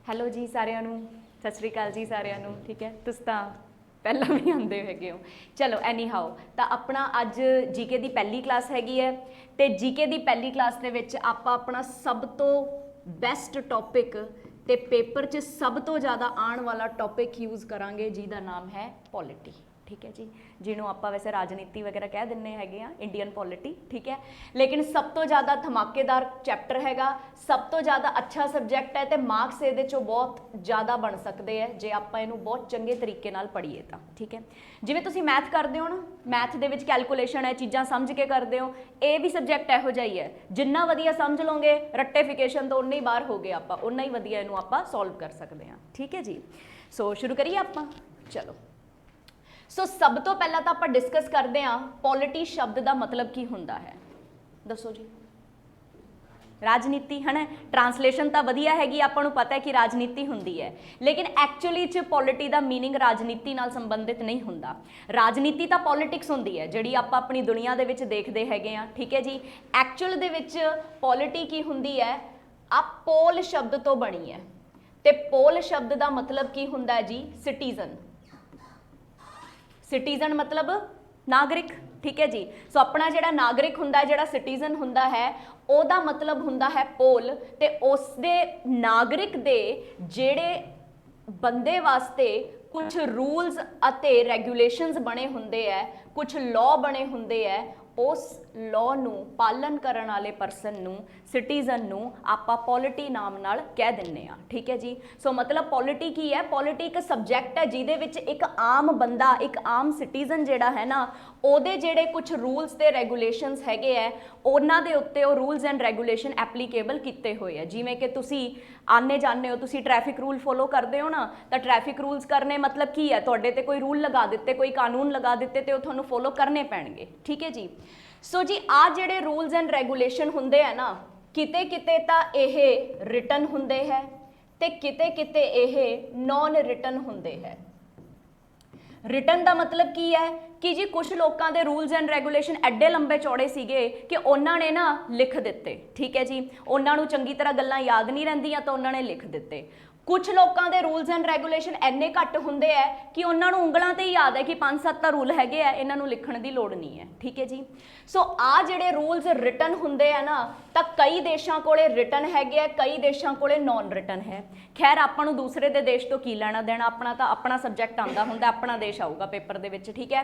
Hello ਜੀ ਸਾਰਿਆਂ ਨੂੰ, ਸਤਿ ਸ਼੍ਰੀ ਅਕਾਲ ਜੀ ਸਾਰਿਆਂ ਨੂੰ। ਠੀਕ ਹੈ, ਤੁਸੀਂ ਤਾਂ ਪਹਿਲਾਂ ਵੀ ਆਉਂਦੇ ਹੈਗੇ ਹੋ। ਚਲੋ ਐਨੀ ਹਾਓ, ਤਾਂ ਆਪਣਾ ਅੱਜ ਜੀਕੇ ਦੀ ਪਹਿਲੀ ਕਲਾਸ ਹੈਗੀ ਹੈ ਤੇ ਜੀਕੇ ਦੀ ਪਹਿਲੀ ਕਲਾਸ ਦੇ ਵਿੱਚ ਆਪਾਂ ਆਪਣਾ ਸਭ ਤੋਂ ਬੈਸਟ ਟੌਪਿਕ ਤੇ ਪੇਪਰ 'ਚ ਸਭ ਤੋਂ ਜ਼ਿਆਦਾ ਆਉਣ ਵਾਲਾ ਟੌਪਿਕ ਯੂਜ਼ ਕਰਾਂਗੇ ਜਿਹਦਾ ਨਾਮ ਹੈ ਪੋਲਿਟੀ। ठीक है जी, जिन्हों आप वैसे राजनीति वगैरह कह दें हैगे आ, इंडियन पॉलिटी। ठीक है, लेकिन सब तो ज़्यादा धमाकेदार चैप्टर हैगा, सब तो ज़्यादा अच्छा सबजैक्ट है तो मार्क्स ये बहुत ज़्यादा बन सकते हैं जे आप इनू बहुत चंगे तरीके नाल पढ़ीए तो। ठीक है, जिवें तुसीं मैथ करते हो ना, मैथ दे विच कैलकुलेशन है, चीज़ां समझ के करते हो, ये भी सबजैक्ट इहो जिहा ही है। जिन्ना वधिया समझ लोगे रट्टेफिकेशन तो उन्ना ही बाहर हो गया, आप उन्ना ही वधिया इनू आपां सॉल्व कर सकते हैं। ठीक है जी, सो शुरू करिए आपां। चलो सो सब तो पहला तो आप डिस्कस करते हैं पॉलिटी शब्द का मतलब की होंदा है। दसो जी। राजनीति है ना, ट्रांसलेशन तो वधिया हैगी, आपां नूं पता है कि राजनीति हुंदी है, लेकिन एक्चुअली च पॉलिटी का मीनिंग राजनीति नाल संबंधित नहीं हुंदा। राजनीति तो पॉलिटिक्स हुंदी है जिहड़ी आपां अपनी दुनिया दे विच देखदे हैगे आ। ठीक है जी, एक्चुअल दे विच पॉलिटी की हुंदी है आ पोल शब्द तो बनी है ते पोल शब्द का मतलब की हुंदा है जी सिटीजन। सिटीजन मतलब नागरिक। ठीक है जी, सो अपना जिहड़ा नागरिक हुंदा है, जिहड़ा सिटीजन हुंदा है, ओहदा मतलब हुंदा है पोल ते उसदे नागरिक दे जिहड़े बंदे वास्ते कुछ रूल्स अते रेगूलेशनस बने हुंदे है, कुछ लॉ बने हुंदे है, उस लॉ नूं पालन करन वाले परसन नूं, सिटीजन नूं आपां पॉलिटी नाम नाल कह दिंदे आ। ठीक है जी, सो मतलब पॉलिटी की है, पॉलिटी एक सबजैक्ट है जिहदे विच एक आम बंदा, एक आम सिटीजन जिहड़ा है ना, ਉਹਦੇ ਜਿਹੜੇ कुछ रूल्स ਤੇ ਰੈਗੂਲੇਸ਼ਨਸ ਹੈਗੇ ਹੈ, ਉਹਨਾਂ ਦੇ ਉੱਤੇ ਉਹ रूल्स एंड ਰੈਗੂਲੇਸ਼ਨ ਐਪਲੀਕੇਬਲ ਕੀਤੇ ਹੋਏ ਆ। ਜਿਵੇਂ ਕਿ ਤੁਸੀਂ ਆਨੇ ਜਾਣੇ ਹੋ, ਤੁਸੀਂ ਟ੍ਰੈਫਿਕ रूल फॉलो करते हो ना, ਤਾਂ ट्रैफिक रूल्स करने मतलब की है, ਤੁਹਾਡੇ ਤੇ ਕੋਈ रूल लगा ਦਿੱਤੇ, ਕੋਈ ਕਾਨੂੰਨ लगा ਦਿੱਤੇ ਤੇ ਉਹ ਤੁਹਾਨੂੰ फॉलो करने पैणगे। ठीक है जी, सो जी आ ਜਿਹੜੇ रूल्स एंड ਰੈਗੂਲੇਸ਼ਨ ਹੁੰਦੇ ਆ ਨਾ, ਕਿਤੇ ਕਿਤੇ ਤਾਂ ਇਹ ਰਿਟਨ ਹੁੰਦੇ ਹੈ ਤੇ ਕਿਤੇ ਕਿਤੇ ਇਹ ਨॉन ਰਿਟਨ ਹੁੰਦੇ ਹੈ। रिटन का मतलब की है कि जी कुछ लोगों के रूल्स एंड रेगूलेशन एडे लंबे चौड़े सीगे कि उन्होंने ना लिख दिते। ठीक है जी, उन्होंने चंगी तरह गल्लां याद नहीं रहिंदियां तो उन्होंने लिख दिते। कुछ लोगों के रूल्स एंड रेगूलेशन इन्ने घट होंदे है कि उन्होंने उंगलों ते ही याद है कि 5-7 तो रूल हैगे है, इन्हों लिखण की लोड़ नहीं है। ठीक है जी, सो आ जिहड़े रूल्स रिटन होंदे है ना, तो कई देशों कोले रिटन हैगे है, कई देशों कोले नॉन रिटन है। खैर आपां नूं दूसरे दे देश तो की लेना देना, अपना तो अपना सबजैक्ट आंदा हुंदा, अपना देश आऊगा पेपर दे विच। ठीक है,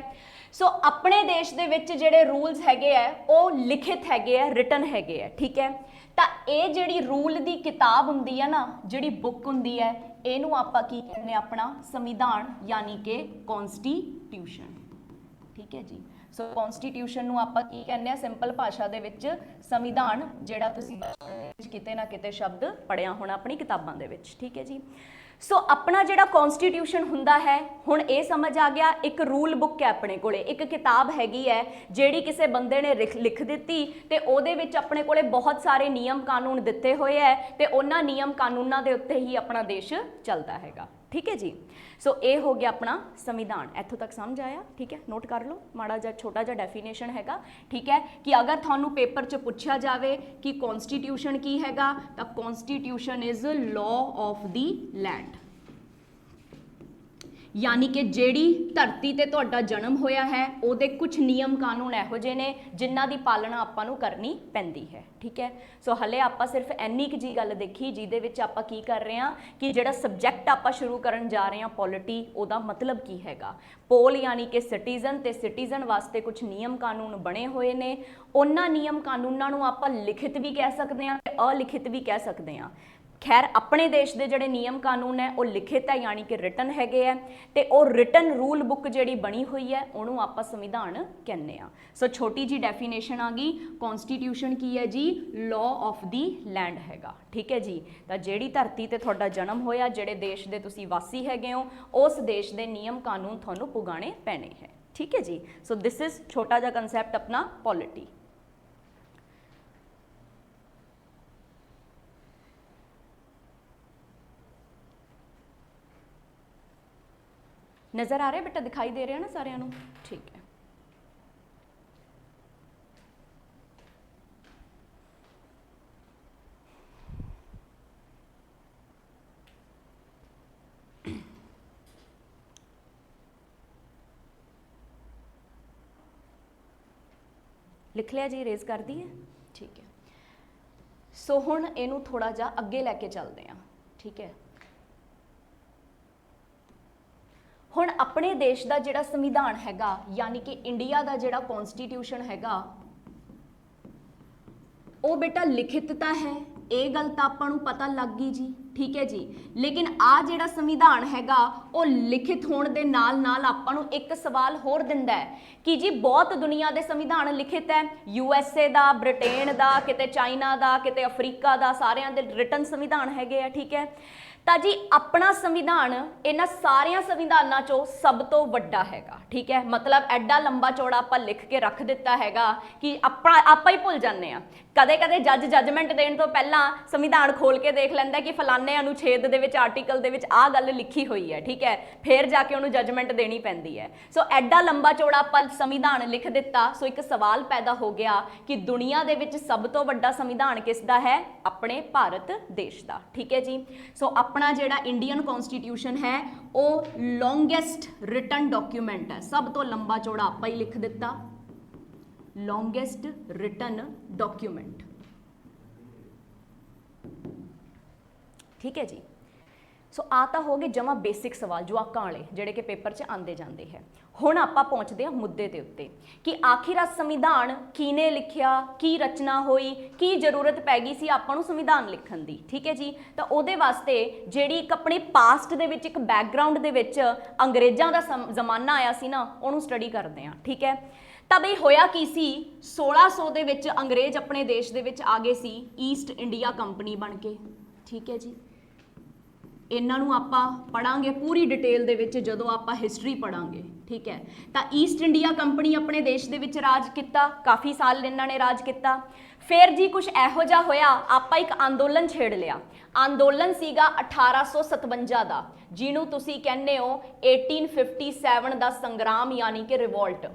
सो अपने देश दे विच जिहड़े रूल्स हैगे है वो लिखित हैगे है, रिटन हैगे है। ठीक है, तो ये जिहड़ी रूल की किताब हुंदी है ना, जिहड़ी बुक हुंदी है, इहनूं आपां की कहने अपना संविधान यानी कि कॉन्स्टिट्यूशन। ठीक है जी, सो कॉन्स्टिट्यूशन नूं आपां की कहने सिंपल भाषा दे विच संविधान, जिहड़ा तुसीं किते ना किते शब्द पढ़िया होना अपनी किताबां दे विच। ठीक है जी, सो अपना जिहड़ा कॉन्स्टिट्यूशन हुंदा है, हुण ये समझ आ गया, एक रूल बुक है अपने कोले, एक किताब हैगी है जिहड़ी किसी बंदे ने लिख दित्ती ते ओहदे विच अपने कोले बहुत सारे नियम कानून दिते हुए है ते उन्हां नियम कानूनां दे उत्ते ही अपना देश चलता हैगा। ठीक है जी, सो ये हो गया अपना संविधान। इत्थों तक समझ आया? ठीक है, नोट कर लो, माड़ा जा छोटा जा डेफिनेशन हैगा। ठीक है, कि अगर थानू पेपर च पूछा जाए कि कॉन्स्टिट्यूशन की हैगा, तो constitution is law of the land, यानी कि जिहड़ी धरती ते तुहाडा जन्म होया है उहदे कुछ नियम कानून इहो जिहे ने जिन्हां दी पालना आपां नूं करनी पैंदी है। ठीक है, सो हले आपां सिर्फ इन्नी क जी गल देखी जिहदे विच आपां की कर रहे हां कि जिहड़ा सबजैक्ट आपां शुरू करन जा रहे हां पॉलिटी, उहदा मतलब की हैगा। पोल यानी कि सिटीजन, ते सिटीजन वास्ते कुछ नियम कानून बने हुए ने, उन्हां नियम कानूनां नूं आपां लिखित भी कह सकते हैं ते अलिखित भी कह सकते हैं। खैर अपने देश के जोड़े नियम कानून है वो लिखित है यानी कि रिटन हैगे है, ते और रिटन रूल बुक जी बनी हुई है उन्होंने आप संविधान कहने आ। सो छोटी जी डेफिनेशन आ गई, कॉन्स्टिट्यूशन की है जी लॉ ऑफ दी लैंड हैगा। ठीक है जी, तो जिहड़ी धरती ते तुहाडा जन्म होया, जिहड़े देश दे तुसी वासी हैगे हो, उस देश के नियम कानून तुहानू पुगाने पैने है। ठीक है जी, सो दिस इज छोटा जा कंसैप्ट अपना पॉलिटी। नज़र आ रहा है बेटा, दिखाई दे रहे हैं ना सारिਆਂ ਨੂੰ? ठीक है, लिख लिया जी, रेज कर दिए, ठीक है। सो हुण इहनूं थोड़ा जिहा अगे लैके चलते हैं, ठीक है। हुण अपने देश का जिहड़ा संविधान हैगा, यानी कि इंडिया का जिहड़ा कॉन्स्टिट्यूशन हैगा, वो बेटा लिखित तो है, ये गल तो आपां नूं पता लग गई जी, ठीक है जी। लेकिन आ जिहड़ा संविधान हैगा वो लिखित होने दे नाल नाल आपां नूं एक सवाल होर दिंदा है कि जी बहुत दुनिया के संविधान लिखित है, USA दा, ब्रिटेन दा, किते चाइना दा, किते अफ्रीका दा, सारियां दे रिटन संविधान हैगे आ, ठीक है। तो जी अपना संविधान इन्हां सारियां संविधानां चों सब तो वड्डा हैगा, ठीक है। मतलब एडा लंबा चौड़ा आपां लिख के रख दिता हैगा कि आपां ही भुल जाने आ। कदे कदे जज जजमेंट देण तो पहला संविधान खोल के देख लैंदा कि फलाने अनुच्छेद दे विच आर्टिकल दे विच आ गल लिखी हुई है, ठीक है, फिर जाके उन्होंने जजमेंट देनी पैंदी है। सो एडा लंबा चौड़ा आपां संविधान लिख दिता। सो एक सवाल पैदा हो गया कि दुनिया दे विच सब तो वड्डा संविधान किसदा है? अपने भारत देश दा, ठीक है जी। सो अपना जिहड़ा इंडियन कॉन्स्टिट्यूशन है वो लॉन्गेस्ट रिटन डॉक्यूमेंट है, सब तो लंबा चौड़ा आपां ही लिख दिता, लॉन्गेस्ट रिटन डॉक्यूमेंट, ठीक है जी। सो आ तो हो गए जमा बेसिक सवाल जवाकां वाले जिहड़े कि पेपर च आंदे जांदे है। हुण आपां पहुंचदे हां मुद्दे दे उत्ते कि आखिर आ संविधान किने लिखिया, की रचना होई, की जरूरत पै गई सी आपां नूं संविधान लिखण दी, ठीक है जी। तो उहदे वास्ते जिहड़ी एक अपने पास्ट दे विच एक बैकग्राउंड दे विच अंग्रेज़ां दा जमाना आया सी ना, उहनूं स्टडी करदे हां, ठीक है। ਤਾਂ ਬਈ ਹੋਇਆ ਕੀ ਸੀ 1600 ਦੇ ਵਿੱਚ ਅੰਗਰੇਜ਼ ਆਪਣੇ ਦੇਸ਼ ਦੇ ਵਿੱਚ ਆ ਗਏ ਸੀ ਈਸਟ ਇੰਡੀਆ ਕੰਪਨੀ ਬਣ ਕੇ, ਠੀਕ ਹੈ ਜੀ। ਇਹਨਾਂ ਨੂੰ ਆਪਾਂ ਪੜਾਂਗੇ ਪੂਰੀ ਡਿਟੇਲ ਦੇ ਵਿੱਚ ਜਦੋਂ ਆਪਾਂ ਹਿਸਟਰੀ ਪੜਾਂਗੇ, ਠੀਕ ਹੈ। ਤਾਂ ਈਸਟ ਇੰਡੀਆ ਕੰਪਨੀ ਆਪਣੇ ਦੇਸ਼ ਦੇ ਵਿੱਚ ਰਾਜ ਕੀਤਾ, ਕਾਫੀ ਸਾਲ ਇਹਨਾਂ ਨੇ ਰਾਜ ਕੀਤਾ। ਫਿਰ ਜੀ ਕੁਝ ਇਹੋ ਜਿਹਾ ਹੋਇਆ, ਆਪਾਂ ਇੱਕ ਅੰਦੋਲਨ ਛੇੜ ਲਿਆ। ਅੰਦੋਲਨ ਸੀਗਾ 1857 ਦਾ, ਜਿਹਨੂੰ ਤੁਸੀਂ ਕਹਿੰਦੇ ਹੋ 1857 ਦਾ ਸੰਗਰਾਮ ਯਾਨੀ ਕਿ ਰਿਵੋਲਟ।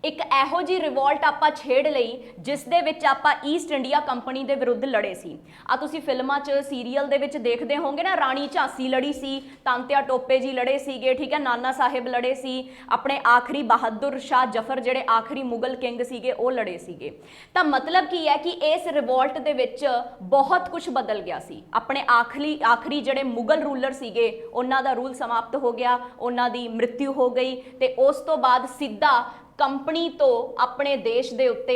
एक ਇਹੋ जी रिवोल्ट ਆਪਾਂ छेड़ ਲਈ जिस ਦੇ ਵਿੱਚ ਆਪਾਂ ईस्ट इंडिया कंपनी ਦੇ ਵਿਰੁੱਧ ਲੜੇ ਸੀ। ਆ ਤੁਸੀਂ ਫਿਲਮਾਂ 'ਚ ਸੀਰੀਅਲ ਦੇ ਵਿੱਚ ਦੇਖਦੇ ਹੋਵੋਗੇ ਨਾ, ਰਾਣੀ ਝਾਂਸੀ ਲੜੀ ਸੀ, ਤਾਂਤਿਆ ਟੋਪੇ ਜੀ ਲੜੇ ਸੀਗੇ, ਠੀਕ ਹੈ, ਨਾਨਾ ਸਾਹਿਬ ਲੜੇ ਸੀ, ਆਪਣੇ ਆਖਰੀ ਬਹਾਦਰ ਸ਼ਾਹ ਜ਼ਫਰ ਜਿਹੜੇ ਆਖਰੀ ਮੁਗਲ ਕਿੰਗ ਸੀਗੇ ਉਹ ਲੜੇ ਸੀਗੇ। ਤਾਂ ਮਤਲਬ ਕੀ ਹੈ ਕਿ ਇਸ ਰਿਵੋਲਟ ਦੇ ਵਿੱਚ ਬਹੁਤ ਕੁਝ ਬਦਲ ਗਿਆ ਸੀ। ਆਪਣੇ ਆਖਰੀ ਜਿਹੜੇ ਮੁਗਲ ਰੂਲਰ ਸੀਗੇ ਉਹਨਾਂ ਦਾ ਰੂਲ ਸਮਾਪਤ ਹੋ ਗਿਆ, ਉਹਨਾਂ ਦੀ ਮ੍ਰਿਤਿੂ ਹੋ ਗਈ ਤੇ ਉਸ ਤੋਂ ਬਾਅਦ ਸਿੱਧਾ कंपनी तो अपने देश दे उत्ते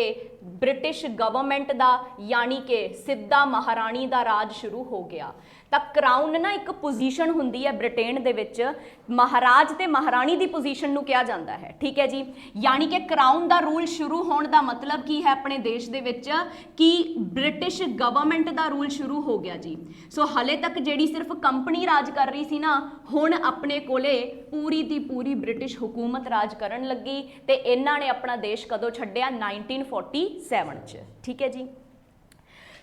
ब्रिटिश गवर्नमेंट दा यानी कि सिद्धा महाराणी दा राज शुरू हो गया। ਤਾਂ ਕਰਾਊਨ ਨਾ ਇੱਕ ਪੋਜੀਸ਼ਨ ਹੁੰਦੀ ਹੈ ਬ੍ਰਿਟੇਨ ਦੇ ਵਿੱਚ, ਮਹਾਰਾਜ ਤੇ ਮਹਾਰਾਣੀ ਦੀ ਪੋਜੀਸ਼ਨ ਨੂੰ ਕਿਹਾ ਜਾਂਦਾ ਹੈ, ਠੀਕ ਹੈ ਜੀ। ਯਾਨੀ ਕਿ ਕਰਾਊਨ ਦਾ ਰੂਲ ਸ਼ੁਰੂ ਹੋਣ ਦਾ ਮਤਲਬ ਕੀ ਹੈ ਆਪਣੇ ਦੇਸ਼ ਦੇ ਵਿੱਚ ਕਿ ਬ੍ਰਿਟਿਸ਼ ਗਵਰਨਮੈਂਟ ਦਾ ਰੂਲ ਸ਼ੁਰੂ ਹੋ ਗਿਆ ਜੀ। ਸੋ ਹਲੇ ਤੱਕ ਜਿਹੜੀ ਸਿਰਫ ਕੰਪਨੀ ਰਾਜ ਕਰ ਰਹੀ ਸੀ ਨਾ, ਹੁਣ ਆਪਣੇ ਕੋਲੇ ਪੂਰੀ ਦੀ ਪੂਰੀ ਬ੍ਰਿਟਿਸ਼ ਹੁਕੂਮਤ ਰਾਜ ਕਰਨ ਲੱਗੀ ਤੇ ਇਹਨਾਂ ਨੇ ਆਪਣਾ ਦੇਸ਼ ਕਦੋਂ ਛੱਡਿਆ? 1947 ਚ, ਠੀਕ ਹੈ ਜੀ।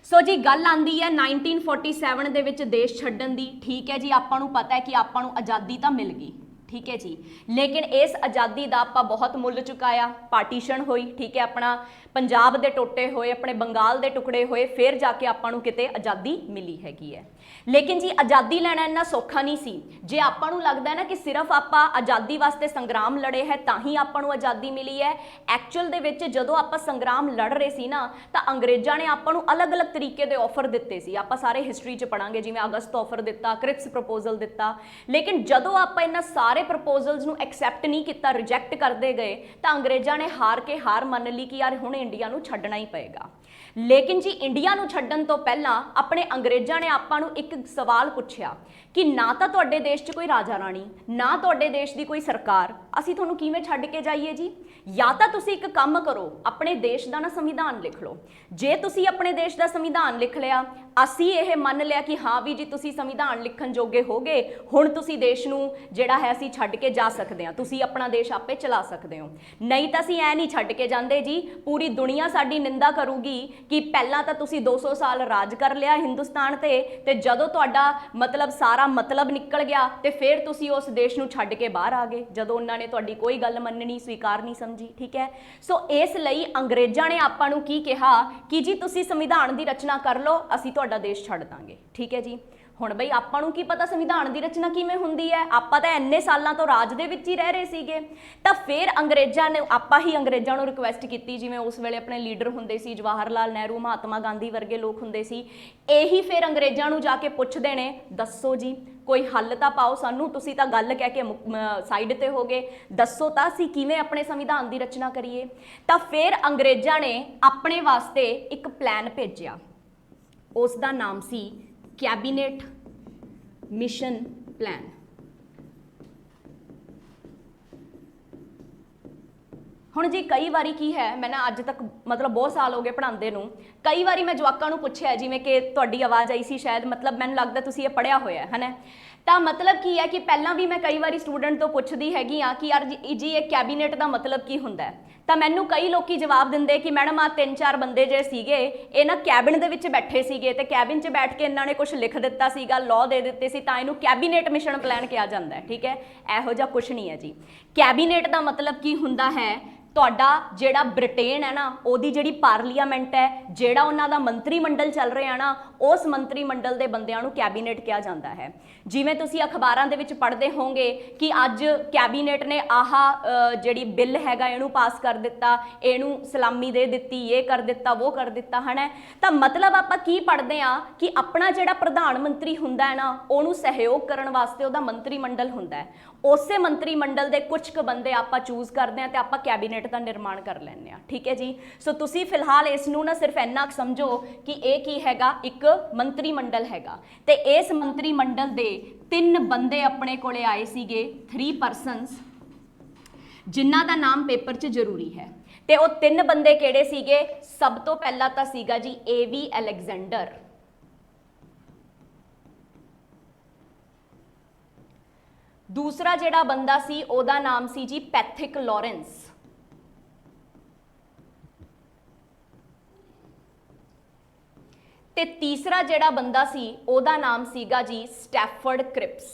सो जी गल आंदी है 1947 ਦੇ ਵਿੱਚ देश ਛੱਡਣ ਦੀ, ठीक है जी। ਆਪਾਂ ਨੂੰ पता है कि ਆਪਾਂ ਨੂੰ आज़ादी तो मिल गई, ठीक है जी। लेकिन इस आज़ादी का आप बहुत मुल चुकाया, पार्टीशन हुई, ठीक है, अपना पंजाब के टुटे हुए, अपने बंगाल के टुकड़े हुए, फिर जाके आपां नूं किते आज़ादी मिली हैगी है। लेकिन जी आज़ादी लैना इन्ना सौखा नहीं सी। जे आपां नूं लगदा है ना कि सिर्फ आपां आज़ादी वास्ते संग्राम लड़े है तां ही आपां नूं आज़ादी मिली है, एक्चुअल दे विच जदों आपां संग्राम लड़ रहे सी ना तां अंग्रेज़ां ने आपां नूं अलग अलग तरीके दे ऑफर दिते सी। आपां सारे हिस्टरी च पढ़ांगे, जिवें अगस्त ऑफर दिता, क्रिप्स प्रपोजल दिता। लेकिन जदों आपां इन्हां सारे प्रपोजल्स नूं एक्सैप्ट नहीं किया, रिजैक्ट करते गए, तो अंग्रेज़ां ने हार मन ली कि यार हुण इंडिया नूं छड्डना ही पएगा। लेकिन जी इंडिया नूं छड्डण तो पहलां अपने अंग्रेज़ां ने आपां नूं एक सवाल पुछया कि ना तो तुहाडे देश च कोई राजा राणी, ना तुहाडे देश की कोई सरकार, असीं तुहानूं किवें छड्ड के जाइए जी? या तो तुसीं एक काम करो, अपने देश का ना संविधान लिख लो। जे तुसीं अपने देश का संविधान लिख लिया, असीं यह मान लिया कि हाँ भी जी तुसीं संविधान लिखण जोगे हो गए, हुण तुसीं देश नूं जिहड़ा है असीं छड्ड के जा सकदे हां, तुसीं अपना देश आपे चला सकदे हो। नहीं तां असीं ऐ नहीं छड्ड के जांदे जी, पूरी दुनिया साडी निंदा करूगी कि पहलां तां तुसीं 200 साल राज कर लिया हिंदुस्तान ते जदों तुहाडा मतलब सारा मतलब निकल गया ते फिर तुसीं उस देश नूं छड्ड के बाहर आ गए, जदों उन्हां ने तुहाडी कोई गल मननी स्वीकारनी समझी, ठीक है। सो इस लई अंग्रेज़ां ने आपां नूं की कहा कि जी तुसीं संविधान की रचना कर लो, असीं तुहाडा देश छड्ड दांगे, ठीक है जी। ਹੁਣ ਬਈ ਆਪਾਂ ਨੂੰ ਕੀ ਪਤਾ ਸੰਵਿਧਾਨ ਦੀ ਰਚਨਾ ਕਿਵੇਂ ਹੁੰਦੀ ਹੈ, ਆਪਾਂ ਤਾਂ ਇੰਨੇ ਸਾਲਾਂ ਤੋਂ ਰਾਜ ਦੇ ਵਿੱਚ ਹੀ ਰਹਿ ਰਹੇ ਸੀਗੇ। ਤਾਂ ਫਿਰ ਅੰਗਰੇਜ਼ਾਂ ਨੇ, ਆਪਾਂ ਹੀ ਅੰਗਰੇਜ਼ਾਂ ਨੂੰ ਰਿਕੁਐਸਟ ਕੀਤੀ, ਜਿਵੇਂ ਉਸ ਵੇਲੇ ਆਪਣੇ ਲੀਡਰ ਹੁੰਦੇ ਸੀ ਜਵਾਹਰ ਲਾਲ ਨਹਿਰੂ, ਮਹਾਤਮਾ ਗਾਂਧੀ ਵਰਗੇ ਲੋਕ ਹੁੰਦੇ ਸੀ, ਇਹੀ ਫਿਰ ਅੰਗਰੇਜ਼ਾਂ ਨੂੰ ਜਾ ਕੇ ਪੁੱਛਦੇ ਨੇ, ਦੱਸੋ ਜੀ ਕੋਈ ਹੱਲ ਤਾਂ ਪਾਓ ਸਾਨੂੰ, ਤੁਸੀਂ ਤਾਂ ਗੱਲ ਕਹਿ ਕੇ ਸਾਈਡ ਤੇ ਹੋ ਗਏ, ਦੱਸੋ ਤਾਂ ਅਸੀਂ ਕਿਵੇਂ ਆਪਣੇ ਸੰਵਿਧਾਨ ਦੀ ਰਚਨਾ ਕਰੀਏ। ਤਾਂ ਫਿਰ ਅੰਗਰੇਜ਼ਾਂ ਨੇ ਆਪਣੇ ਵਾਸਤੇ ਇੱਕ ਪਲਾਨ ਭੇਜਿਆ, ਉਸ ਦਾ ਨਾਮ ਸੀ ਕੈਬਨਿਟ ਮਿਸ਼ਨ ਪਲਾਨ। ਹੁਣ ਜੀ ਕਈ ਵਾਰੀ ਕੀ ਹੈ, ਮੈਂ ਨਾ ਅੱਜ ਤੱਕ ਮਤਲਬ ਬਹੁਤ ਸਾਲ ਹੋ ਗਏ ਪੜ੍ਹਾਉਂਦੇ ਨੂੰ, ਕਈ ਵਾਰੀ ਮੈਂ ਜਵਾਕਾਂ ਨੂੰ ਪੁੱਛਿਆ, ਜਿਵੇਂ ਕਿ ਤੁਹਾਡੀ ਆਵਾਜ਼ ਆਈ ਸੀ ਸ਼ਾਇਦ, ਮਤਲਬ ਮੈਨੂੰ ਲੱਗਦਾ ਤੁਸੀਂ ਇਹ ਪੜ੍ਹਿਆ ਹੋਇਆ ਹੈ ਨਾ। ਤਾਂ ਮਤਲਬ ਕੀ ਹੈ ਕਿ ਪਹਿਲਾਂ ਵੀ ਮੈਂ ਕਈ ਵਾਰੀ ਸਟੂਡੈਂਟ ਤੋਂ ਪੁੱਛਦੀ ਹੈਗੀ ਆ ਕਿ ਯਾਰ ਜੀ ਇਹ ਕੈਬਨਿਟ ਦਾ ਮਤਲਬ ਕੀ ਹੁੰਦਾ ਹੈ। ਤਾਂ ਮੈਨੂੰ ਕਈ ਲੋਕੀ ਜਵਾਬ ਦਿੰਦੇ ਕਿ ਮੈਡਮ ਆ 3-4 ਬੰਦੇ ਜਿਹੜੇ ਸੀਗੇ ਇਹ ਨਾ ਕੈਬਿਨ ਦੇ ਵਿੱਚ ਬੈਠੇ ਸੀਗੇ ਤੇ ਕੈਬਿਨ 'ਚ ਬੈਠ ਕੇ ਇਹਨਾਂ ਨੇ ਕੁਝ ਲਿਖ ਦਿੱਤਾ ਸੀਗਾ, ਲਾਅ ਦੇ ਦਿੱਤੇ ਸੀ, ਤਾਂ ਇਹਨੂੰ ਕੈਬਨਿਟ ਮਿਸ਼ਨ ਪਲਾਨ ਕਿਹਾ ਜਾਂਦਾ ਹੈ। ਠੀਕ ਹੈ, ਇਹੋ ਜਿਹਾ ਕੁਝ ਨਹੀਂ ਹੈ ਜੀ। ਕੈਬਨਿਟ ਦਾ ਮਤਲਬ ਕੀ ਹੁੰਦਾ ਹੈ, ਤੁਹਾਡਾ ਜਿਹੜਾ ਬ੍ਰਿਟੇਨ ਹੈ ਨਾ, ਉਹਦੀ ਜਿਹੜੀ ਪਾਰਲੀਮੈਂਟ ਹੈ, ਜਿਹੜਾ ਉਹਨਾਂ ਦਾ ਮੰਤਰੀ ਮੰਡਲ ਚੱਲ ਰਿਹਾ ਨਾ, ਉਸ ਮੰਤਰੀ ਮੰਡਲ ਦੇ ਬੰਦਿਆਂ ਨੂੰ ਕੈਬਨਿਟ ਕਿਹਾ ਜਾਂਦਾ ਹੈ। ਜਿਵੇਂ ਤੁਸੀਂ ਅਖਬਾਰਾਂ ਦੇ ਵਿੱਚ ਪੜ੍ਹਦੇ ਹੋਵੋਗੇ ਕਿ ਅੱਜ ਕੈਬਨਿਟ ਨੇ ਆਹ ਜਿਹੜੀ ਬਿੱਲ ਹੈਗਾ ਇਹਨੂੰ ਪਾਸ ਕਰ ਦਿੱਤਾ, ਇਹਨੂੰ ਸਲਾਮੀ ਦੇ ਦਿੱਤੀ, ਇਹ ਕਰ ਦਿੱਤਾ, ਉਹ ਕਰ ਦਿੱਤਾ, ਹੈ ਨਾ। ਤਾਂ ਮਤਲਬ ਆਪਾਂ ਕੀ ਪੜ੍ਹਦੇ ਹਾਂ ਕਿ ਆਪਣਾ ਜਿਹੜਾ ਪ੍ਰਧਾਨ ਮੰਤਰੀ ਹੁੰਦਾ ਹੈ ਨਾ, ਉਹਨੂੰ ਸਹਿਯੋਗ ਕਰਨ ਵਾਸਤੇ ਉਹਦਾ ਮੰਤਰੀ ਮੰਡਲ ਹੁੰਦਾ ਹੈ। ਉਸੇ ਮੰਤਰੀ ਮੰਡਲ ਦੇ ਕੁਝ ਕੁ ਬੰਦੇ ਆਪਾਂ ਚੂਜ਼ ਕਰਦੇ ਹਾਂ ਤੇ ਆਪਾਂ ਕੈਬਨਿਟ ਦਾ ਨਿਰਮਾਣ ਕਰ ਲੈਂਦੇ ਹਾਂ। ਠੀਕ ਹੈ ਜੀ। ਸੋ ਤੁਸੀਂ ਫਿਲਹਾਲ ਇਸ ਨੂੰ ਨਾ ਸਿਰਫ ਇੰਨਾ ਸਮਝੋ ਕਿ ਇਹ ਕੀ ਹੈਗਾ, ਇੱਕ ਮੰਤਰੀ ਮੰਡਲ ਹੈਗਾ ਤੇ ਇਸ ਮੰਤਰੀ ਮੰਡਲ ਦੇ 3 ਬੰਦੇ ਆਪਣੇ ਕੋਲੇ ਆਏ ਸੀਗੇ, 3 ਪਰਸਨਸ, ਜਿਨ੍ਹਾਂ ਦਾ ਨਾਮ ਪੇਪਰ 'ਚ ਜ਼ਰੂਰੀ ਹੈ। ਤੇ ਉਹ 3 ਬੰਦੇ ਕਿਹੜੇ ਸੀਗੇ? ਸਭ ਤੋਂ ਪਹਿਲਾਂ ਤਾਂ ਸੀਗਾ ਜੀ A.V. ਅਲੈਗਜ਼ੈਂਡਰ। ਦੂਸਰਾ ਜਿਹੜਾ ਬੰਦਾ ਸੀ ਉਹਦਾ ਨਾਮ ਸੀ ਜੀ ਪੈਥਿਕ ਲਾਰੈਂਸ। ਤੇ ਤੀਸਰਾ ਜਿਹੜਾ ਬੰਦਾ ਸੀ ਉਹਦਾ ਨਾਮ ਸੀਗਾ ਜੀ ਸਟੈਫਰਡ ਕ੍ਰਿਪਸ।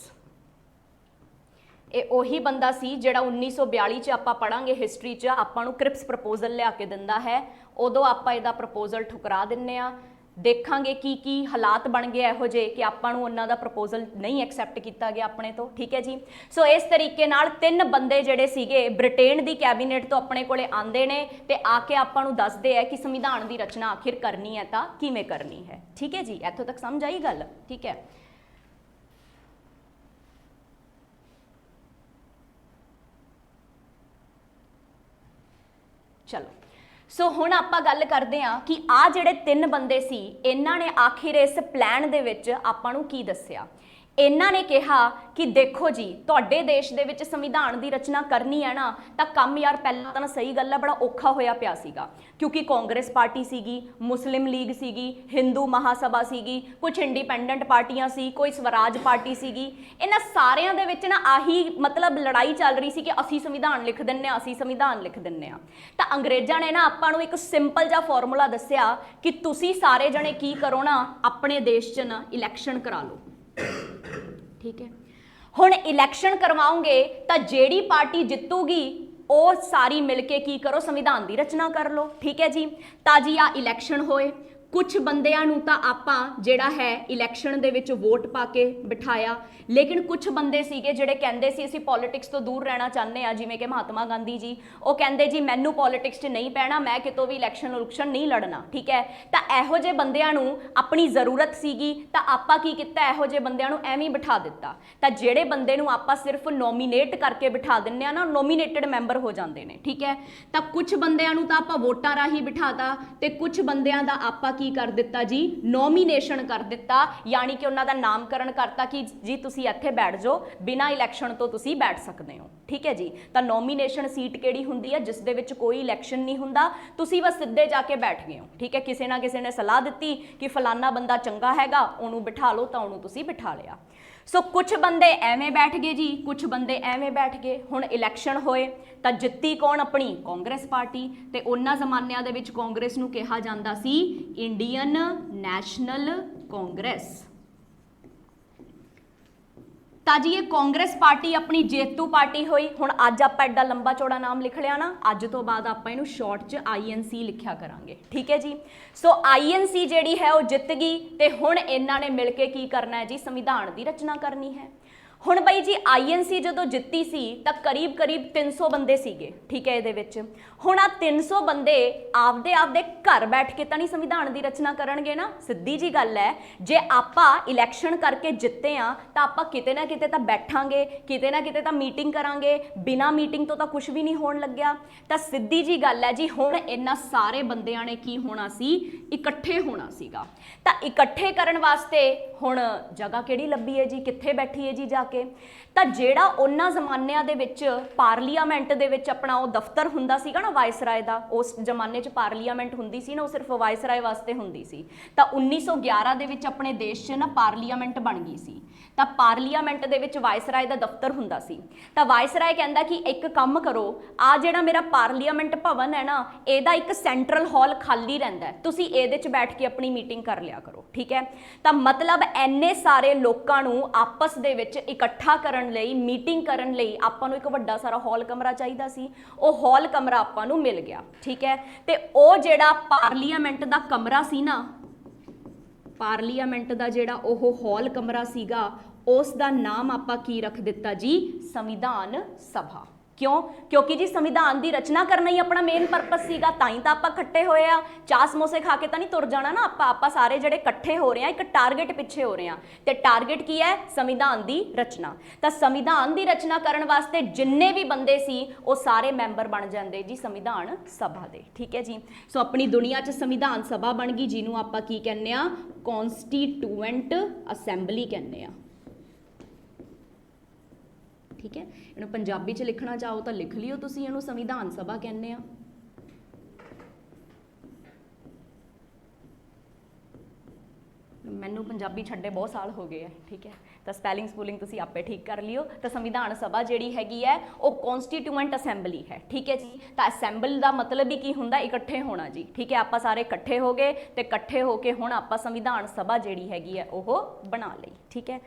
ਇਹ ਉਹੀ ਬੰਦਾ ਸੀ ਜਿਹੜਾ 1942 ਚ ਆਪਾਂ ਪੜਾਂਗੇ ਹਿਸਟਰੀ ਚ, ਆਪਾਂ ਨੂੰ ਕ੍ਰਿਪਸ ਪ੍ਰਪੋਜ਼ਲ ਲਿਆ ਕੇ ਦਿੰਦਾ ਹੈ। ਉਦੋਂ ਆਪਾਂ ਇਹਦਾ ਪ੍ਰਪੋਜ਼ਲ ਠੁਕਰਾ ਦਿੰਨੇ ਆ। ਦੇਖਾਂਗੇ ਕੀ ਹਾਲਾਤ ਬਣ ਗਏ ਇਹੋ ਜਿਹੇ ਕਿ ਆਪਾਂ ਨੂੰ ਉਹਨਾਂ ਦਾ ਪ੍ਰਪੋਜ਼ਲ ਨਹੀਂ ਐਕਸੈਪਟ ਕੀਤਾ ਗਿਆ ਆਪਣੇ ਤੋਂ। ਠੀਕ ਹੈ ਜੀ। ਸੋ ਇਸ ਤਰੀਕੇ ਨਾਲ 3 ਬੰਦੇ ਜਿਹੜੇ ਸੀਗੇ ਬ੍ਰਿਟੇਨ ਦੀ ਕੈਬਨਿਟ ਤੋਂ ਆਪਣੇ ਕੋਲੇ ਆਂਦੇ ਨੇ ਤੇ ਆ ਕੇ ਆਪਾਂ ਨੂੰ ਦੱਸਦੇ ਆ ਕਿ ਸੰਵਿਧਾਨ ਦੀ ਰਚਨਾ ਆਖਿਰ ਕਰਨੀ ਹੈ ਤਾਂ ਕਿਵੇਂ ਕਰਨੀ ਹੈ। ਠੀਕ ਹੈ ਜੀ, ਇੱਥੋਂ ਤੱਕ ਸਮਝ ਆਈ ਗੱਲ? ਠੀਕ ਹੈ। ਚਲੋ, ਸੋ ਹੁਣ ਆਪਾਂ ਗੱਲ ਕਰਦੇ ਹਾਂ ਕਿ ਆ ਜਿਹੜੇ 3 ਬੰਦੇ ਸੀ ਇਹਨਾਂ ਨੇ ਆਖਿਰ ਇਸ ਪਲਾਨ ਦੇ ਵਿੱਚ ਆਪਾਂ ਨੂੰ ਕੀ ਦੱਸਿਆ। ਇਹਨਾਂ ਨੇ ਕਿਹਾ ਕਿ ਦੇਖੋ ਜੀ, ਤੁਹਾਡੇ ਦੇਸ਼ ਦੇ ਵਿੱਚ ਸੰਵਿਧਾਨ ਦੀ ਰਚਨਾ ਕਰਨੀ ਹੈ ਨਾ, ਤਾਂ ਕੰਮ ਯਾਰ ਪਹਿਲਾਂ ਤਾਂ ਸਹੀ ਗੱਲ ਹੈ ਬੜਾ ਔਖਾ ਹੋਇਆ ਪਿਆ ਸੀਗਾ, ਕਿਉਂਕਿ ਕਾਂਗਰਸ ਪਾਰਟੀ ਸੀਗੀ, ਮੁਸਲਿਮ ਲੀਗ ਸੀਗੀ, ਹਿੰਦੂ ਮਹਾਸਭਾ ਸੀਗੀ, ਕੁਝ ਇੰਡੀਪੈਂਡੈਂਟ ਪਾਰਟੀਆਂ ਸੀ, ਕੋਈ ਸਵਰਾਜ ਪਾਰਟੀ ਸੀਗੀ। ਇਹਨਾਂ ਸਾਰਿਆਂ ਦੇ ਵਿੱਚ ਨਾ ਆਹੀ ਮਤਲਬ ਲੜਾਈ ਚੱਲ ਰਹੀ ਸੀ ਕਿ ਅਸੀਂ ਸੰਵਿਧਾਨ ਲਿਖ ਦਿੰਨੇ ਆ, ਅਸੀਂ ਸੰਵਿਧਾਨ ਲਿਖ ਦਿੰਨੇ ਆ। ਤਾਂ ਅੰਗਰੇਜ਼ਾਂ ਨੇ ਨਾ ਆਪਾਂ ਨੂੰ ਇੱਕ ਸਿੰਪਲ ਜਿਹਾ ਫਾਰਮੂਲਾ ਦੱਸਿਆ ਕਿ ਤੁਸੀਂ ਸਾਰੇ ਜਣੇ ਕੀ ਕਰੋ ਨਾ, ਆਪਣੇ ਦੇਸ਼ 'ਚ ਨਾ ਇਲੈਕਸ਼ਨ ਕਰਾ ਲਓ। ਠੀਕ ਹੈ। ਹੁਣ ਇਲੈਕਸ਼ਨ ਕਰਵਾਓਗੇ ਤਾਂ ਜਿਹੜੀ ਪਾਰਟੀ ਜਿੱਤੂਗੀ ਉਹ ਸਾਰੀ ਮਿਲ ਕੇ ਕੀ ਕਰੋ, ਸੰਵਿਧਾਨ ਦੀ ਰਚਨਾ ਕਰ ਲਓ। ਠੀਕ ਹੈ ਜੀ। ਤਾਂ ਜੀ ਆ ਇਲੈਕਸ਼ਨ ਹੋਏ, ਕੁਝ ਬੰਦਿਆਂ ਨੂੰ ਤਾਂ ਆਪਾਂ ਜਿਹੜਾ ਹੈ ਇਲੈਕਸ਼ਨ ਦੇ ਵਿੱਚ ਵੋਟ ਪਾ ਕੇ ਬਿਠਾਇਆ, ਲੇਕਿਨ ਕੁਝ ਬੰਦੇ ਸੀਗੇ ਜਿਹੜੇ ਕਹਿੰਦੇ ਸੀ ਅਸੀਂ ਪੋਲਿਟਿਕਸ ਤੋਂ ਦੂਰ ਰਹਿਣਾ ਚਾਹੁੰਦੇ ਆ, ਜਿਵੇਂ ਕਿ ਮਹਾਤਮਾ ਗਾਂਧੀ ਜੀ। ਉਹ ਕਹਿੰਦੇ ਜੀ ਮੈਨੂੰ ਪੋਲਿਟਿਕਸ 'ਚ ਨਹੀਂ ਪੈਣਾ, ਮੈਂ ਕਿਤੋਂ ਵੀ ਇਲੈਕਸ਼ਨ ਨਹੀਂ ਲੜਨਾ। ਠੀਕ ਹੈ। ਤਾਂ ਇਹੋ ਜਿਹੇ ਬੰਦਿਆਂ ਨੂੰ ਆਪਣੀ ਜ਼ਰੂਰਤ ਸੀਗੀ ਤਾਂ ਆਪਾਂ ਕੀ ਕੀਤਾ, ਇਹੋ ਜਿਹੇ ਬੰਦਿਆਂ ਨੂੰ ਐਵੇਂ ਬਿਠਾ ਦਿੱਤਾ। ਤਾਂ ਜਿਹੜੇ ਬੰਦੇ ਨੂੰ ਆਪਾਂ ਸਿਰਫ ਨੋਮੀਨੇਟ ਕਰਕੇ ਬਿਠਾ ਦਿੰਦੇ ਆ ਨਾ, ਨੋਮੀਨੇਟਡ ਮੈਂਬਰ ਹੋ ਜਾਂਦੇ ਨੇ। ਠੀਕ ਹੈ। ਤਾਂ ਕੁਝ ਬੰਦਿਆਂ ਨੂੰ ਤਾਂ ਆਪਾਂ ਵੋਟਾਂ ਰਾਹੀਂ ਬਿਠਾਤਾ ਤੇ ਕੁਝ ਬੰਦਿਆਂ ਦਾ ਆਪਾਂ ਕੀ ਕਰ ਦਿੱਤਾ ਜੀ, ਨੋਮੀਨੇਸ਼ਨ ਕਰ ਦਿੱਤਾ, ਯਾਨੀ ਕਿ ਉਹਨਾਂ ਦਾ ਨਾਮਕਰਨ ਕਰਤਾ ਕਿ ਜੀ ਤੁਸੀਂ ਇੱਥੇ ਬੈਠ ਜਾਓ, ਬਿਨਾਂ ਇਲੈਕਸ਼ਨ ਤੋਂ ਤੁਸੀਂ ਬੈਠ ਸਕਦੇ ਹੋ। ਠੀਕ ਹੈ ਜੀ। ਤਾਂ ਨੋਮੀਨੇਸ਼ਨ ਸੀਟ ਕਿਹੜੀ ਹੁੰਦੀ ਹੈ, ਜਿਸ ਦੇ ਵਿੱਚ ਕੋਈ ਇਲੈਕਸ਼ਨ ਨਹੀਂ ਹੁੰਦਾ, ਤੁਸੀਂ ਬਸ ਸਿੱਧੇ ਜਾ ਕੇ ਬੈਠ ਗਏ ਹੋ। ਠੀਕ ਹੈ। ਕਿਸੇ ਨਾ ਕਿਸੇ ਨੇ ਸਲਾਹ ਦਿੱਤੀ ਕਿ ਫਲਾਨਾ ਬੰਦਾ ਚੰਗਾ ਹੈਗਾ, ਉਹਨੂੰ ਬਿਠਾ ਲਓ, ਤਾਂ ਉਹਨੂੰ ਤੁਸੀਂ ਬਿਠਾ ਲਿਆ। ਸੋ ਕੁਝ ਬੰਦੇ ਐਵੇਂ ਬੈਠ ਗਏ ਜੀ, ਕੁਝ ਬੰਦੇ ਐਵੇਂ ਬੈਠ ਗਏ। ਹੁਣ ਇਲੈਕਸ਼ਨ ਹੋਏ ਤਾਂ ਜਿੱਤੀ ਕੌਣ? ਆਪਣੀ ਕਾਂਗਰਸ ਪਾਰਟੀ। ਤੇ ਉਹਨਾਂ ਜ਼ਮਾਨਿਆਂ ਦੇ ਵਿੱਚ ਕਾਂਗਰਸ ਨੂੰ ਕਿਹਾ ਜਾਂਦਾ ਸੀ ਇੰਡੀਅਨ ਨੈਸ਼ਨਲ ਕਾਂਗਰਸ। ਤਾਂ ਜੀ ਇਹ ਕਾਂਗਰਸ ਪਾਰਟੀ ਆਪਣੀ ਜੇਤੂ ਪਾਰਟੀ ਹੋਈ। ਹੁਣ ਅੱਜ ਆਪਾਂ ਐਡਾ ਲੰਬਾ ਚੌੜਾ ਨਾਮ ਲਿਖ ਲਿਆ ਨਾ, ਅੱਜ ਤੋਂ ਬਾਅਦ ਆਪਾਂ ਇਹਨੂੰ ਸ਼ਾਰਟ 'ਚ INC ਲਿਖਿਆ ਕਰਾਂਗੇ, ਠੀਕ ਹੈ ਜੀ। ਸੋ INC ਜਿਹੜੀ ਹੈ ਉਹ ਜਿੱਤ ਗਈ ਤੇ ਹੁਣ ਇਹਨਾਂ ਨੇ ਮਿਲ ਕੇ ਕੀ ਕਰਨਾ ਹੈ ਜੀ, ਸੰਵਿਧਾਨ ਦੀ ਰਚਨਾ ਕਰਨੀ ਹੈ। ਹੁਣ ਬਈ ਜੀ INC ਜਦੋਂ ਜਿੱਤੀ ਸੀ ਤਾਂ ਕਰੀਬ 300 ਬੰਦੇ ਸੀਗੇ, ਠੀਕ ਹੈ ਇਹਦੇ ਵਿੱਚ। ਹੁਣ ਆ 300 ਬੰਦੇ ਆਪਦੇ ਘਰ ਬੈਠ ਕੇ ਤਾਂ ਨਹੀਂ ਸੰਵਿਧਾਨ ਦੀ ਰਚਨਾ ਕਰਨਗੇ ਨਾ, ਸਿੱਧੀ ਜੀ ਗੱਲ ਹੈ। ਜੇ ਆਪਾਂ ਇਲੈਕਸ਼ਨ ਕਰਕੇ ਜਿੱਤੇ ਆ ਤਾਂ ਆਪਾਂ ਕਿਤੇ ਨਾ ਕਿਤੇ ਤਾਂ ਬੈਠਾਂਗੇ, ਕਿਤੇ ਨਾ ਕਿਤੇ ਤਾਂ ਮੀਟਿੰਗ ਕਰਾਂਗੇ, ਬਿਨਾਂ ਮੀਟਿੰਗ ਤੋਂ ਤਾਂ ਕੁਝ ਵੀ ਨਹੀਂ ਹੋਣ ਲੱਗਿਆ। ਤਾਂ ਸਿੱਧੀ ਜੀ ਗੱਲ ਹੈ ਜੀ, ਹੁਣ ਇਹਨਾਂ ਸਾਰੇ ਬੰਦਿਆਂ ਨੇ ਕੀ ਹੋਣਾ ਸੀ, ਇਕੱਠੇ ਹੋਣਾ ਸੀਗਾ। ਤਾਂ ਇਕੱਠੇ ਕਰਨ ਵਾਸਤੇ ਹੁਣ ਜਗ੍ਹਾ ਕਿਹੜੀ ਲੱਭੀ ਹੈ ਜੀ, ਕਿੱਥੇ ਬੈਠੀ ਹੈ ਜੀ ਜਾ ਕੇ। ਤਾਂ ਜਿਹੜਾ ਉਹਨਾਂ ਜ਼ਮਾਨਿਆਂ ਦੇ ਵਿੱਚ ਪਾਰਲੀਮੈਂਟ ਦੇ ਵਿੱਚ ਆਪਣਾ ਉਹ ਦਫ਼ਤਰ ਹੁੰਦਾ ਸੀਗਾ ਨਾ ਵਾਇਸਰਾਏ ਦਾ, ਉਸ ਜ਼ਮਾਨੇ 'ਚ ਪਾਰਲੀਮੈਂਟ ਹੁੰਦੀ ਸੀ ਨਾ, ਉਹ ਸਿਰਫ ਵਾਇਸਰਾਏ ਵਾਸਤੇ ਹੁੰਦੀ ਸੀ। ਤਾਂ 1911 ਦੇ ਵਿੱਚ ਆਪਣੇ ਦੇਸ਼ 'ਚ ਨਾ ਪਾਰਲੀਮੈਂਟ ਬਣ ਗਈ ਸੀ। ਤਾਂ ਪਾਰਲੀਮੈਂਟ ਦੇ ਵਿੱਚ ਵਾਇਸਰਾਏ ਦਾ ਦਫ਼ਤਰ ਹੁੰਦਾ ਸੀ। ਤਾਂ ਵਾਇਸਰਾਏ ਕਹਿੰਦਾ ਕਿ ਇੱਕ ਕੰਮ ਕਰੋ, ਆ ਜਿਹੜਾ ਮੇਰਾ ਪਾਰਲੀਮੈਂਟ ਭਵਨ ਹੈ ਨਾ, ਇਹਦਾ ਇੱਕ ਸੈਂਟਰਲ ਹਾਲ ਖਾਲੀ ਰਹਿੰਦਾ, ਤੁਸੀਂ ਇਹਦੇ 'ਚ ਬੈਠ ਕੇ ਆਪਣੀ ਮੀਟਿੰਗ ਕਰ ਲਿਆ ਕਰੋ, ਠੀਕ ਹੈ। ਤਾਂ ਮਤਲਬ ਐਨੇ ਸਾਰੇ ਲੋਕਾਂ ਨੂੰ ਆਪਸ ਦੇ ਵਿੱਚ ਇਕੱਠਾ ਕਰਨ ਲਈ, ਮੀਟਿੰਗ ਕਰਨ ਲਈ ਆਪਾਂ ਨੂੰ ਇੱਕ ਵੱਡਾ ਸਾਰਾ ਹਾਲ ਕਮਰਾ ਚਾਹੀਦਾ ਸੀ। ਉਹ ਹਾਲ ਕਮਰਾ ਆਪਾਂ ਨੂੰ ਮਿਲ ਗਿਆ, ਠੀਕ ਹੈ। ਤੇ ਉਹ ਜਿਹੜਾ ਪਾਰਲੀਮੈਂਟ ਦਾ ਕਮਰਾ ਸੀ ਨਾ, ਪਾਰਲੀਮੈਂਟ ਦਾ ਜਿਹੜਾ ਉਹ ਹਾਲ ਕਮਰਾ ਸੀਗਾ, ਉਸ ਦਾ ਨਾਮ ਆਪਾਂ ਕੀ ਰੱਖ ਦਿੱਤਾ ਜੀ, ਸੰਵਿਧਾਨ ਸਭਾ। ਕਿਉਂ? ਕਿਉਂਕਿ ਜੀ ਸੰਵਿਧਾਨ ਦੀ ਰਚਨਾ ਕਰਨਾ ਹੀ ਆਪਣਾ ਮੇਨ ਪਰਪਸ ਸੀਗਾ, ਤਾਂ ਹੀ ਤਾਂ ਆਪਾਂ ਇਕੱਠੇ ਹੋਏ ਆ। ਚਾਹ ਸਮੋਸੇ ਖਾ ਕੇ ਤਾਂ ਨਹੀਂ ਤੁਰ ਜਾਣਾ ਨਾ ਆਪਾਂ ਸਾਰੇ ਜਿਹੜੇ ਇਕੱਠੇ ਹੋ ਰਹੇ ਆ, ਇੱਕ ਟਾਰਗੇਟ ਪਿੱਛੇ ਹੋ ਰਹੇ ਆ। ਤੇ ਟਾਰਗੇਟ ਕੀ ਹੈ, ਸੰਵਿਧਾਨ ਦੀ ਰਚਨਾ। ਤਾਂ ਸੰਵਿਧਾਨ ਦੀ ਰਚਨਾ ਕਰਨ ਵਾਸਤੇ ਜਿੰਨੇ ਵੀ ਬੰਦੇ ਸੀ ਉਹ ਸਾਰੇ ਮੈਂਬਰ ਬਣ ਜਾਂਦੇ ਜੀ ਸੰਵਿਧਾਨ ਸਭਾ ਦੇ, ਠੀਕ ਹੈ ਜੀ। ਸੋ ਆਪਣੀ ਦੁਨੀਆ 'ਚ ਸੰਵਿਧਾਨ ਸਭਾ ਬਣ ਗਈ, ਜਿਹਨੂੰ ਆਪਾਂ ਕੀ ਕਹਿੰਦੇ ਆ, ਕੌਂਸਟੀਟਿਊਐਂਟ ਅਸੈਂਬਲੀ ਕਹਿੰਦੇ ਆ, ਠੀਕ ਹੈ। ਇਹਨੂੰ ਪੰਜਾਬੀ 'ਚ ਲਿਖਣਾ ਚਾਹੋ ਤਾਂ ਲਿਖ ਲਿਓ ਤੁਸੀਂ, ਇਹਨੂੰ ਸੰਵਿਧਾਨ ਸਭਾ ਕਹਿੰਦੇ ਆ। ਮੈਨੂੰ ਪੰਜਾਬੀ ਛੱਡੇ ਬਹੁਤ ਸਾਲ ਹੋ ਗਏ ਆ, ਠੀਕ ਹੈ। ਤਾਂ ਸਪੈਲਿੰਗ ਸਪੂਲਿੰਗ ਤੁਸੀਂ ਆਪੇ ਠੀਕ ਕਰ ਲਿਓ। ਤਾਂ ਸੰਵਿਧਾਨ ਸਭਾ ਜਿਹੜੀ ਹੈਗੀ ਹੈ ਉਹ ਕੌਂਸਟੀਟਿਊਐਂਟ ਅਸੈਂਬਲੀ ਹੈ, ਠੀਕ ਹੈ ਜੀ। ਤਾਂ ਅਸੈਂਬਲ ਦਾ ਮਤਲਬ ਹੀ ਕੀ ਹੁੰਦਾ, ਇਕੱਠੇ ਹੋਣਾ ਜੀ, ਠੀਕ ਹੈ। ਆਪਾਂ ਸਾਰੇ ਇਕੱਠੇ ਹੋ ਗਏ ਤੇ ਇਕੱਠੇ ਹੋ ਕੇ ਹੁਣ ਆਪਾਂ ਸੰਵਿਧਾਨ ਸਭਾ ਜਿਹੜੀ ਹੈਗੀ ਹੈ ਉਹ ਬਣਾ ਲਈ, ਠੀਕ ਹੈ।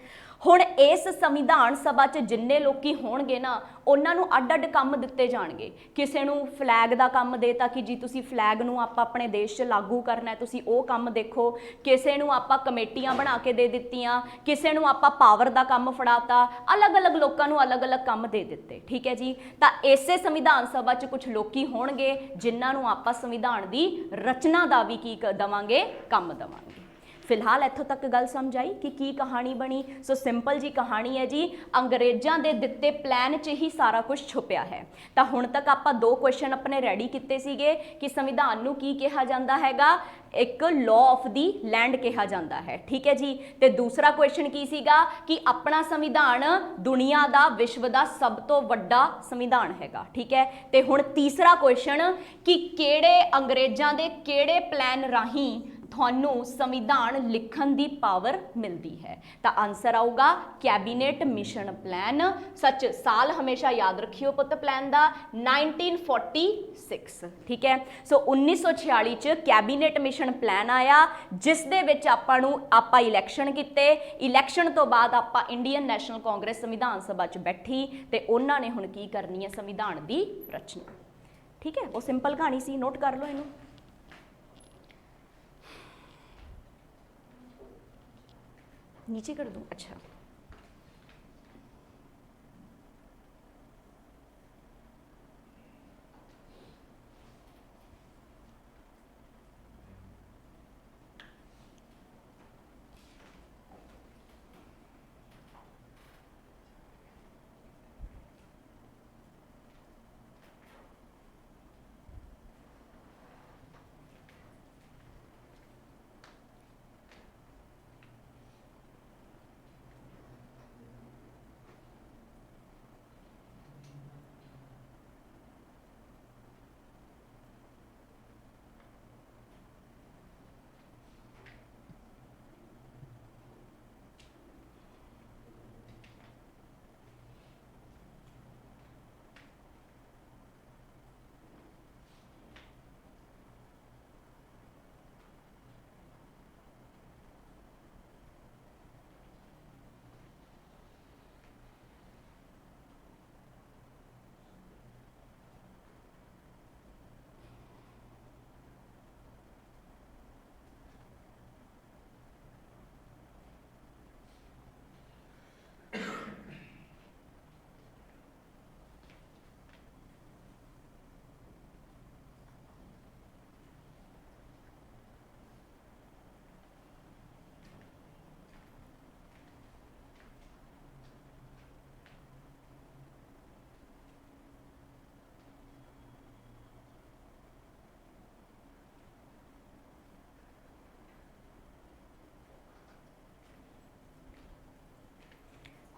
ਹੁਣ ਇਸ ਸੰਵਿਧਾਨ ਸਭਾ 'ਚ ਜਿੰਨੇ ਲੋਕੀ ਹੋਣਗੇ ਨਾ, ਉਹਨਾਂ ਨੂੰ ਅੱਡ-ਅੱਡ ਕੰਮ ਦਿੱਤੇ ਜਾਣਗੇ। ਕਿਸੇ ਨੂੰ ਫਲੈਗ ਦਾ ਕੰਮ ਦੇਤਾ ਕਿ ਜੀ ਤੁਸੀਂ ਫਲੈਗ ਨੂੰ ਆਪਾਂ ਆਪਣੇ ਦੇਸ਼ 'ਚ ਲਾਗੂ ਕਰਨਾ, ਤੁਸੀਂ ਉਹ ਕੰਮ ਦੇਖੋ। ਕਿਸੇ ਨੂੰ ਆਪਾਂ ਕਮੇਟੀਆਂ ਬਣਾ ਕੇ ਦੇ ਦਿੱਤੀਆਂ, ਕਿਸੇ ਨੂੰ ਆਪਾਂ ਪਾਵਰ ਦਾ ਕੰਮ ਫੜਾਤਾ, ਅਲੱਗ-ਅਲੱਗ ਲੋਕਾਂ ਨੂੰ ਅਲੱਗ-ਅਲੱਗ ਕੰਮ ਦੇ ਦਿੱਤੇ, ਠੀਕ ਹੈ ਜੀ। ਤਾਂ ਇਸੇ ਸੰਵਿਧਾਨ ਸਭਾ 'ਚ ਕੁਝ ਲੋਕੀ ਹੋਣਗੇ ਜਿਨ੍ਹਾਂ ਨੂੰ ਆਪਾਂ ਸੰਵਿਧਾਨ ਦੀ ਰਚਨਾ ਦਾ ਵੀ ਕੀ ਦੇਵਾਂਗੇ, ਕੰਮ ਦੇਵਾਂਗੇ। ਫਿਲਹਾਲ ਇੱਥੋਂ ਤੱਕ ਗੱਲ ਸਮਝ ਆਈ ਕਿ ਕੀ ਕਹਾਣੀ ਬਣੀ। ਸੋ ਸਿੰਪਲ ਜੀ ਕਹਾਣੀ ਹੈ ਜੀ, ਅੰਗਰੇਜ਼ਾਂ ਦੇ ਦਿੱਤੇ ਪਲਾਨ 'ਚ ਹੀ ਸਾਰਾ ਕੁਝ ਛੁਪਿਆ ਹੈ। ਤਾਂ ਹੁਣ ਤੱਕ ਆਪਾਂ 2 ਕੁਐਸਚਨ ਆਪਣੇ ਰੈਡੀ ਕੀਤੇ ਸੀਗੇ ਕਿ ਸੰਵਿਧਾਨ ਨੂੰ ਕੀ ਕਿਹਾ ਜਾਂਦਾ ਹੈਗਾ, ਇੱਕ ਲਾਅ ਆਫ ਦੀ ਲੈਂਡ ਕਿਹਾ ਜਾਂਦਾ ਹੈ, ਠੀਕ ਹੈ ਜੀ। ਤੇ ਦੂਸਰਾ ਕੁਐਸਚਨ ਕੀ ਸੀਗਾ ਕਿ ਆਪਣਾ ਸੰਵਿਧਾਨ ਦੁਨੀਆ ਦਾ, ਵਿਸ਼ਵ ਦਾ ਸਭ ਤੋਂ ਵੱਡਾ ਸੰਵਿਧਾਨ ਹੈਗਾ, ਠੀਕ ਹੈ। ਤੇ ਹੁਣ ਤੀਸਰਾ ਕੁਐਸਚਨ ਕਿ ਕਿਹੜੇ ਅੰਗਰੇਜ਼ਾਂ ਦੇ ਕਿਹੜੇ ਪਲਾਨ ਰਾਹੀਂ ਤੁਹਾਨੂੰ ਸੰਵਿਧਾਨ ਲਿਖਣ ਦੀ ਪਾਵਰ ਮਿਲਦੀ ਹੈ। ਤਾਂ ਆਨਸਰ ਆਊਗਾ ਕੈਬਨਿਟ ਮਿਸ਼ਨ ਪਲਾਨ। ਸੱਚ ਸਾਲ ਹਮੇਸ਼ਾ ਯਾਦ ਰੱਖਿਓ ਪੁੱਤ ਪਲਾਨ ਦਾ, 1946, ਠੀਕ ਹੈ। ਸੋ 1946 ਚ ਕੈਬਨਿਟ ਮਿਸ਼ਨ ਪਲਾਨ ਆਇਆ, ਜਿਸ ਦੇ ਵਿੱਚ ਆਪਾਂ ਇਲੈਕਸ਼ਨ ਕੀਤੇ। ਇਲੈਕਸ਼ਨ ਤੋਂ ਬਾਅਦ ਆਪਾਂ ਇੰਡੀਅਨ ਨੈਸ਼ਨਲ ਕਾਂਗਰਸ ਸੰਵਿਧਾਨ ਸਭਾ 'ਚ ਬੈਠੀ ਤੇ ਉਹਨਾਂ ਨੇ ਹੁਣ ਕੀ ਕਰਨੀ ਹੈ, ਸੰਵਿਧਾਨ ਦੀ ਰਚਨਾ, ਠੀਕ ਹੈ। ਉਹ ਸਿੰਪਲ ਕਹਾਣੀ ਸੀ, ਨੋਟ ਕਰ ਲਓ ਇਹਨੂੰ। नीचे कर दूं, अच्छा।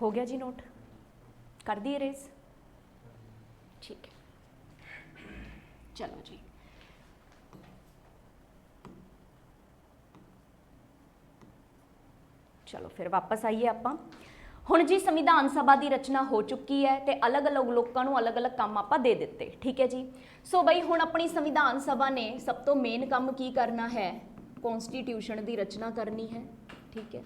हो गया जी नोट, कर दी इरेज, ठीक है। चलो जी, चलो फिर वापस आइए आपां। हुण जी संविधान सभा की रचना हो चुकी है तो अलग अलग लोगों को अलग अलग काम आपां दे दिते, ठीक है जी। सो बई हुण अपनी संविधान सभा ने सब तो मेन काम की करना है, कॉन्स्टिट्यूशन की रचना करनी है, ठीक है।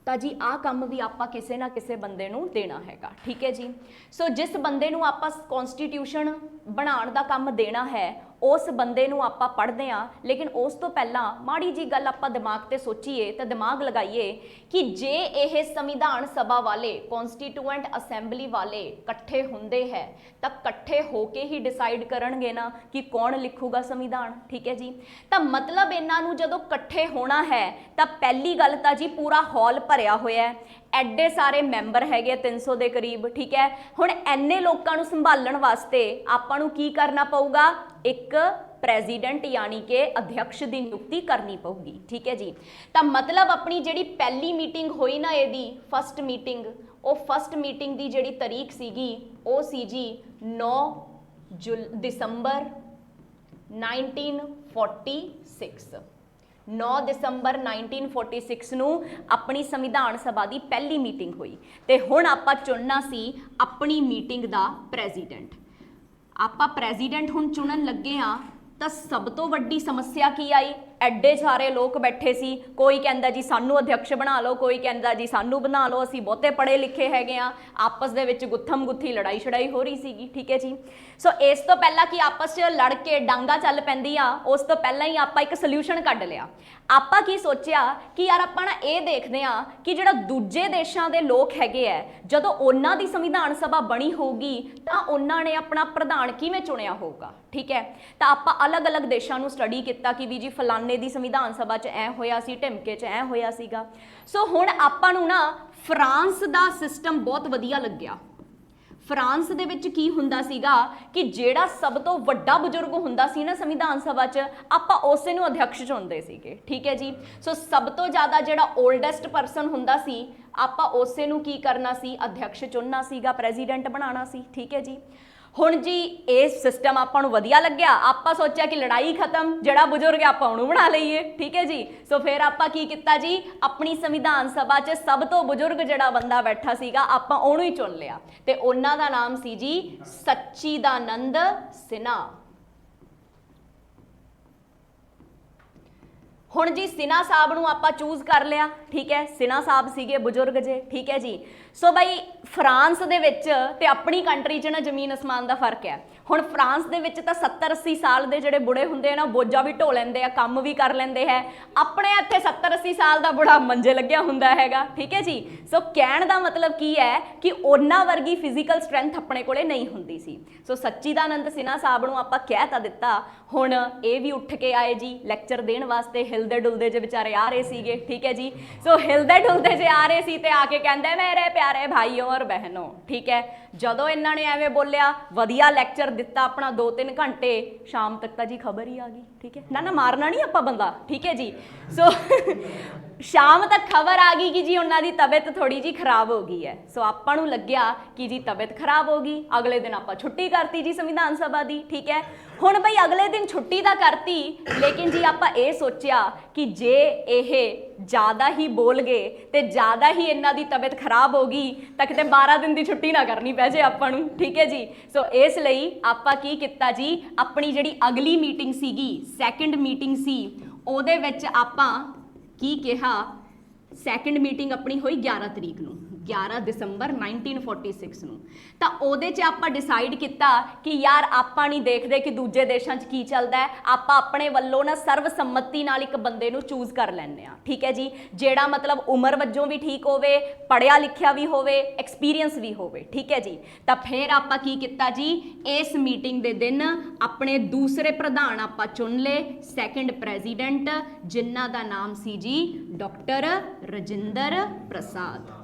तो जी आ काम भी आपां किसी ना किसी बंदे नूं देना हैगा, ठीक है जी। सो जिस बंदे नूं आपां कॉन्स्टिट्यूशन बनाउण दा काम देना है उस बंदे नूं आपां पढ़दे आ, लेकिन उस तो पहला माड़ी जी गल आपां दिमाग ते सोचीए तो दिमाग लगाइए कि जे यह संविधान सभा वाले कॉन्स्टिट्यूएंट असैंबली वाले इकट्ठे हुंदे है तो इकट्ठे होके ही डिसाइड करनगे ना कि कौन लिखूगा संविधान, ठीक है जी। तो मतलब इन्हां नूं जदों इकट्ठे होना है तो पहली गल तो जी पूरा हॉल भरिया होया है, एडे सारे मैंबर हैगे 300 के करीब, ठीक है। हुण इन्ने लोगों को संभालण वास्ते आपां नूं की करना पऊगा, एक प्रेजिडेंट यानी कि अध्यक्ष की नियुक्ति करनी पऊगी, ठीक है जी। तो मतलब अपनी जिहड़ी पहली मीटिंग हुई ना इहदी फस्ट मीटिंग, वो फस्ट मीटिंग की जिहड़ी तारीख सीगी वो सी जी 9 दिसंबर 1946। 9 दिसंबर 1946 नूं अपनी संविधान सभा की पहली मीटिंग हुई तो हुण आपां चुनना सी अपनी मीटिंग का प्रेजिडेंट। आपां प्रेजिडेंट हुण चुनन लगे हाँ तो सब तो वड्डी समस्या की आई, एडे सारे लोग बैठे सी, कोई कहंदा जी सानू अध्यक्ष बना लो, कोई कहंदा जी सानू बना लो, असीं बहुते पढ़े लिखे हैगे आ, आपस दे विच गुत्थम गुत्थी लड़ाई छड़ाई हो रही सीगी, ठीक है जी। सो इस तो पहला कि आपस च लड़ के डांगा चल पैंदियां, उस तो पहला ही आपां एक सल्यूशन कढ लिया। आपां की सोचिया कि यार आपां ना ये देखदे आ कि जिहड़ा दूजे देशां दे लोग हैगे आ, जदों उन्हां दी संविधान सभा बनी होगी तां उन्हां ने अपना प्रधान किवें चुनिया होगा, ठीक है। तो आपां अलग अलग देशों को स्टडी किया कि भी जी फलाने की संविधान सभा च ऐ होया सी, ढिमके च ऐ होया सीगा। सो हुण आपां नूं ना फ्रांस का सिस्टम बहुत वधिया लग्या। फ्रांस दे विच की हुंदा सीगा कि जेड़ा सब तो वड्डा बुजुर्ग हुंदा सी ना संविधान सभा च, आपां उसे नूं अध्यक्ष चुनदे सीगे, ठीक है जी। सो सब तो ज़्यादा जेड़ा ओल्डेस्ट परसन हुंदा सी आपां उसे नूं की करना सी, अध्यक्ष चुनना सीगा, प्रेजिडेंट बनाना सी, ठीक है जी। हुण जी ये सिस्टम आपां नूं वधिया लग्या, आपां सोचा कि लड़ाई खत्म, जिहड़ा बुजुर्ग आपां उहनूं बना लईए, ठीक है जी। सो फिर आपां की कीता जी, अपनी संविधान सभा च सब तो बुजुर्ग जिहड़ा बंदा बैठा सीगा आपां उहनूं ही चुन लिया ते उन्हां दा नाम सी जी सच्चिदानंद सिन्हा। हुण जी सिन्हा साहब नूं आपां चूज कर लिया, ठीक है। सिन्हा साहब सीगे बुजुर्ग जे, ठीक है जी। सो बई फ्रांस दे विच ते अपनी कंट्री च ना जमीन आसमान का फर्क है। हुण फ्रांस दे विच तां 70-80 साल के जिहड़े बुढ़े हुंदे ना बोझा भी ढो लैंदे आ, काम भी कर लैंदे है। अपने इत्थे 70-80 साल का बुढ़ा मंजे लग्या हुंदा हैगा, ठीक है जी। सो कहण दा मतलब की है कि उन्हां वर्गी फिजिकल स्ट्रेंथ अपने कोले नहीं हुंदी सी। सो सच्चिदानंद सिन्हा साहब नूं आपां कह तां दित्ता, हुण ये भी उठ के आए जी लैक्चर देण वास्ते, हिलदे डुलदे जे बेचारे आ रहे सीगे, ठीक है जी। सो हिलदे डुलदे जे आ रहे सी ते आके कहंदे मेरे प्यारे भाइयों और बहनों, ठीक है। जदों इन्हां ने एवें बोलिया, वधिया लैक्चर दिता अपना 2-3 घंटे, शाम तक तां जी खबर ही आ गई, ठीक है ना। मारना नहीं आपां बंदा, ठीक है जी। सो शाम तक खबर आ गई कि जी उन्हां दी तबीयत थोड़ी जी खराब हो गई है। सो आपां नूं लग्या कि जी तबीयत खराब हो गई, अगले दिन आपां छुट्टी करती जी संविधान सभा दी, ठीक है। हुण बई अगले दिन छुट्टी तां करती, लेकिन जी आपां ये सोचिया कि जे ये ज़्यादा ही बोल गए तो ज़्यादा ही इन्हां दी तबीयत खराब हो गई तां किते 12 दिन की छुट्टी ना करनी पै जे आपां नूं, ठीक है जी। सो इसलिए आपां की कीता जी, अपनी जिहड़ी अगली मीटिंग सीगी, सैकेंड मीटिंग सी, उहदे विच आपां की कहा, सैकेंड मीटिंग अपनी हुई 11 तरीक नूं, 11 दिसंबर 1946 नूं। तां उहदे च आपां डिसाइड किया कि यार आपां नहीं देखदे कि दूजे देशां च की चलदा है, आपां अपने वल्लों ना सर्वसम्मति नाल एक बंदे नूं चूज कर लैंदे आ, ठीक है जी। जेड़ा मतलब उम्र वजों भी ठीक होवे, पढ़िया लिखिया भी होवे, एक्सपीरियंस भी होवे, ठीक है जी। तां फिर आपां की कीता जी, इस मीटिंग दे दिन अपने दूसरे प्रधान आपां चुन ले, सैकेंड प्रेजिडेंट, जिन्हां दा नाम सी जी डॉक्टर राजिंदर प्रसाद।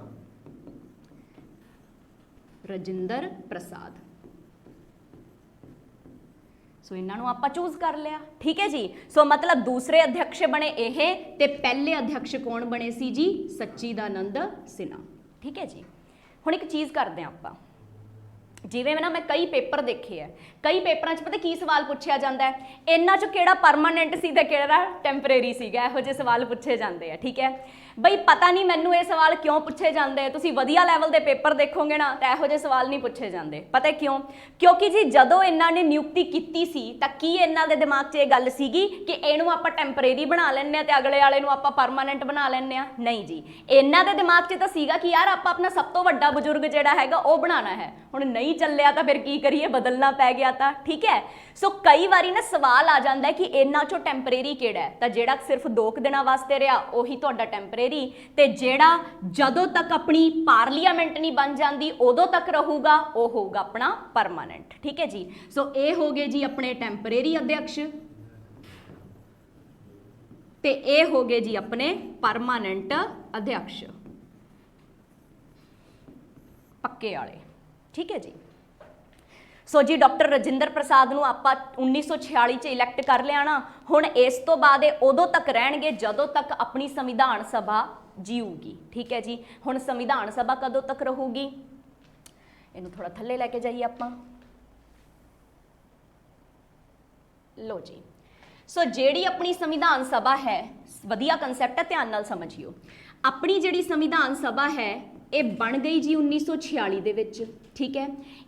राजिंदर प्रसाद। सो इन्हों आप चूज कर लिया, ठीक है जी। सो मतलब दूसरे अध्यक्ष बने ये ते पहले अध्यक्ष कौन बने सी जी, सच्चिदानंद सिन्हा, ठीक है जी। हुण एक चीज़ करते हैं आप, जिवें ना मैं कई पेपर देखे है, कई पेपरां च पता की सवाल पूछा जाता है, इन्हां चों किहड़ा परमानेंट सी ते किहड़ा टैंपरेरी सीगा, इहो जिहे सवाल पूछे जाते हैं, ठीक है बई। पता नहीं मैनूं ये सवाल क्यों पूछे जाते हैं, तुसीं वधिया लैवल के पेपर देखोगे ना तो इहो जिहे सवाल नहीं पूछे जाते, पता क्यों? क्योंकि जी जदों इन्हां ने नियुक्ति कीती सी तां की इन्हां दे दिमाग 'च ये गल सीगी कि इहनूं आपां टैंपरेरी बना लैंदे आ ते अगले वाले नूं आपां परमानेंट बना लैंदे आ? नहीं जी, इन्हां दे दिमाग 'च तां सीगा कि यार आपां अपना सब तो वड्डा बजुर्ग जिहड़ा हैगा वो बनाना है, हुण नहीं चलिया तो फिर की करिए, बदलना पै गया था, ठीक है। सो कई बारी ना सवाल आ जाता है कि इन्हां चों टैंपरेरी किहड़ा है, तो जिहड़ा सिर्फ 2 दिनों वास्ते रहा उही तुहाडा टैंपरेरी, ते जिहड़ा जदों तक अपनी पार्लीमेंट नहीं बन जाती उदों तक रहूगा वो होगा अपना परमानेंट, ठीक है जी। सो ये हो गए जी अपने टैंपरेरी अध्यक्ष, ते ये हो गए जी अपने परमानेंट अध्यक्ष पक्के वाले, ठीक है जी। सो जी डॉक्टर राजिंदर प्रसाद नूं आपां 1946 च इलैक्ट कर लिया ना, हुण इस तो बाद उदों तक रहणगे जदों तक अपनी संविधान सभा जीऊगी, ठीक है जी। हुण संविधान सभा कदों तक रहूगी, इनू थोड़ा थल्ले लैके जाइए आपां, लो जी। सो जिहड़ी अपनी संविधान सभा है, वधिया कंसैप्ट है, ध्यान नाल समझियो। अपनी जिहड़ी संविधान सभा है ये बन गई जी 1946 दे विच, ठीक है।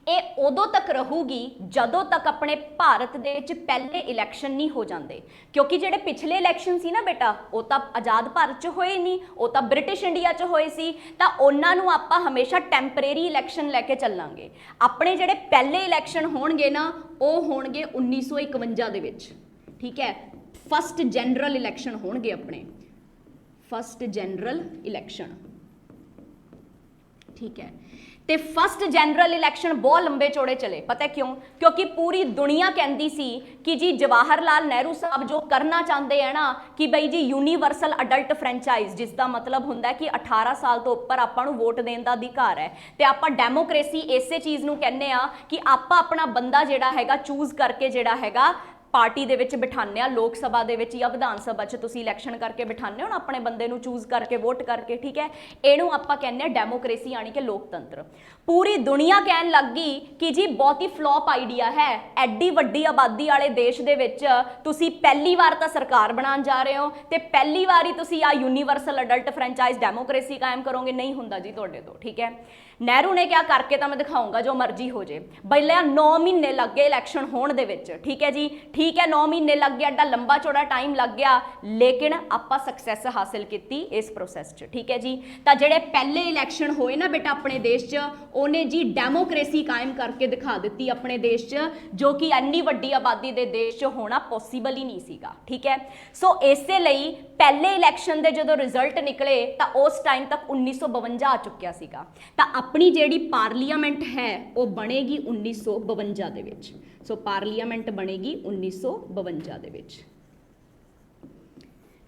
ये उदों तक रहूगी जदों तक अपने भारत दे विच पहले इलैक्शन नहीं हो जाते, क्योंकि जिहड़े पिछले इलैक्शन सी ना बेटा वो तो आज़ाद भारत च होए नहीं, वो तो ब्रिटिश इंडिया च होए सी, तां उन्हां नूं आपां हमेशा टैंपरेरी इलैक्शन लैके चलांगे। अपने जिहड़े पहले इलैक्शन होणगे ना वो होणगे 1951 दे विच, ठीक है। फस्ट जनरल इलैक्शन होणगे अपने, फस्ट जनरल इलैक्शन, ठीक है। ते फस्ट जनरल इलैक्शन बहुत लंबे चौड़े चले, पता क्यों? क्योंकि पूरी दुनिया कहती सी कि जी जवाहर लाल नेहरू साहब जो करना चाहते हैं ना कि बई जी यूनीवर्सल अडल्ट फ्रेंचाइज, जिसका मतलब होंदा है कि 18 साल तो उपर आपां नूं वोट देने का अधिकार है, ते आपां डेमोक्रेसी इसे चीज़ नूं कहने आ कि आपां अपना बंदा जिहड़ा हैगा चूज करके जिहड़ा हैगा पार्टी दे विच बिठाने, लोक सभा दे विच या विधान सभा च तुसीं इलैक्शन करके बिठाने हो ना अपने बंदे नूं चूज करके वोट करके, ठीक है। इहनूं आपां कहने डेमोक्रेसी यानी कि लोकतंत्र। पूरी दुनिया कहन लग गई कि जी बहुत ही फ्लॉप आइडिया है, एड्डी वड्डी आबादी वाले देश दे विच तुसीं पहली बार तां सरकार बनाउण जा रहे हो ते पहली बार ही तुसीं आ यूनीवर्सल अडल्ट फ्रेंचाइज डेमोक्रेसी कायम करोगे, नहीं हुंदा जी तुहाडे तो, ठीक है। नेहरू ने क्या करके तो मैं दिखाऊंगा जो मर्जी हो जाए, बल्ले 9 महीने लग गए इलैक्शन होने दे विच, ठीक है जी, ठीक है 9 महीने लग गया, एडा लंबा चौड़ा टाइम लग गया, लेकिन आपां सक्सैस हासिल की इस प्रोसैस च, ठीक है जी। तो जिहड़े पहले इलैक्शन होए ना बेटा अपने देश च, उन्हें जी डेमोक्रेसी कायम करके दिखा दी अपने देश च, जो कि इन्नी वड्डी आबादी के देश च होना पॉसीबल ही नहीं सीगा, ठीक है। सो इसे लई पहले इलैक्शन के जो रिजल्ट निकले तो उस टाइम तक 1952 आ चुकिया सीगा, तो अपनी जिहड़ी पार्लीमेंट है वो बनेगी 1952 दे विच। सो पार्लीमेंट बनेगी 1952 दे विच,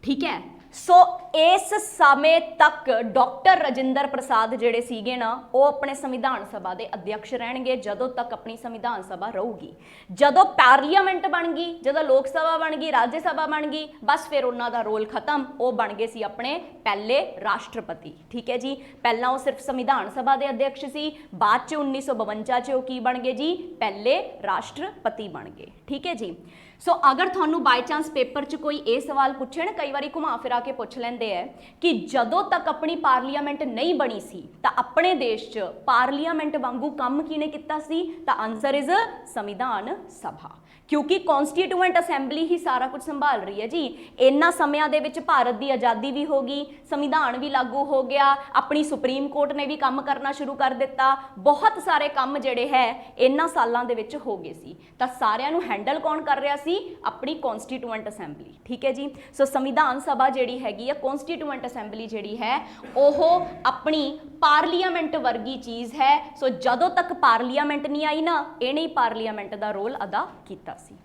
ठीक है। सो इस समय तक डॉक्टर राजिंदर प्रसाद जिहड़े सीगे ना वो अपने संविधान सभा के अध्यक्ष रहणगे जदों तक अपनी संविधान सभा रहूगी। जदों पार्लीमेंट बन गई, जदों लोक सभा बन गई, राज्य सभा बन गई, बस फिर उन्हों का रोल खत्म, वो बन गए सी अपने पहले राष्ट्रपति, ठीक है जी। पहला वो सिर्फ संविधान सभा के अध्यक्ष सी, बाद च 1952 च वो की बन गए जी, पहले राष्ट्रपति बन गए, ठीक है जी। सो अगर थानू बाय चांस पेपर च कोई ये सवाल पूछे ना, कई बार घुमा फिरा के पूछ लेंदे है कि जदों तक अपनी पार्लीमेंट नहीं बनी सी तो अपने देश च पार्लीमेंट वांगू काम किने किता सी, तो आंसर इज संविधान सभा, क्योंकि कॉन्स्टिट्यूएंट असैंबली ही सारा कुछ संभाल रही है जी। इन्ना समयां दे विच भारत की आज़ादी भी होगी, संविधान भी लागू हो गया, अपनी सुप्रीम कोर्ट ने भी काम करना शुरू कर दिता, बहुत सारे काम जिहड़े है इन्ना सालां दे विच हो गए सी, तां सारिआं नूं हैंडल कौन कर रहा सी? अपनी कॉन्स्टिट्यूएंट असैंबली, ठीक है जी। सो संविधान सभा जिहड़ी हैगी है, कॉन्स्टिट्यूएंट असैंबली जिहड़ी है ओह अपनी पार्लीमेंट वर्गी चीज़ है। सो जदों तक पार्लीमेंट नहीं आई ना, इहने ही पार्लीमेंट का रोल अदा कीता सी।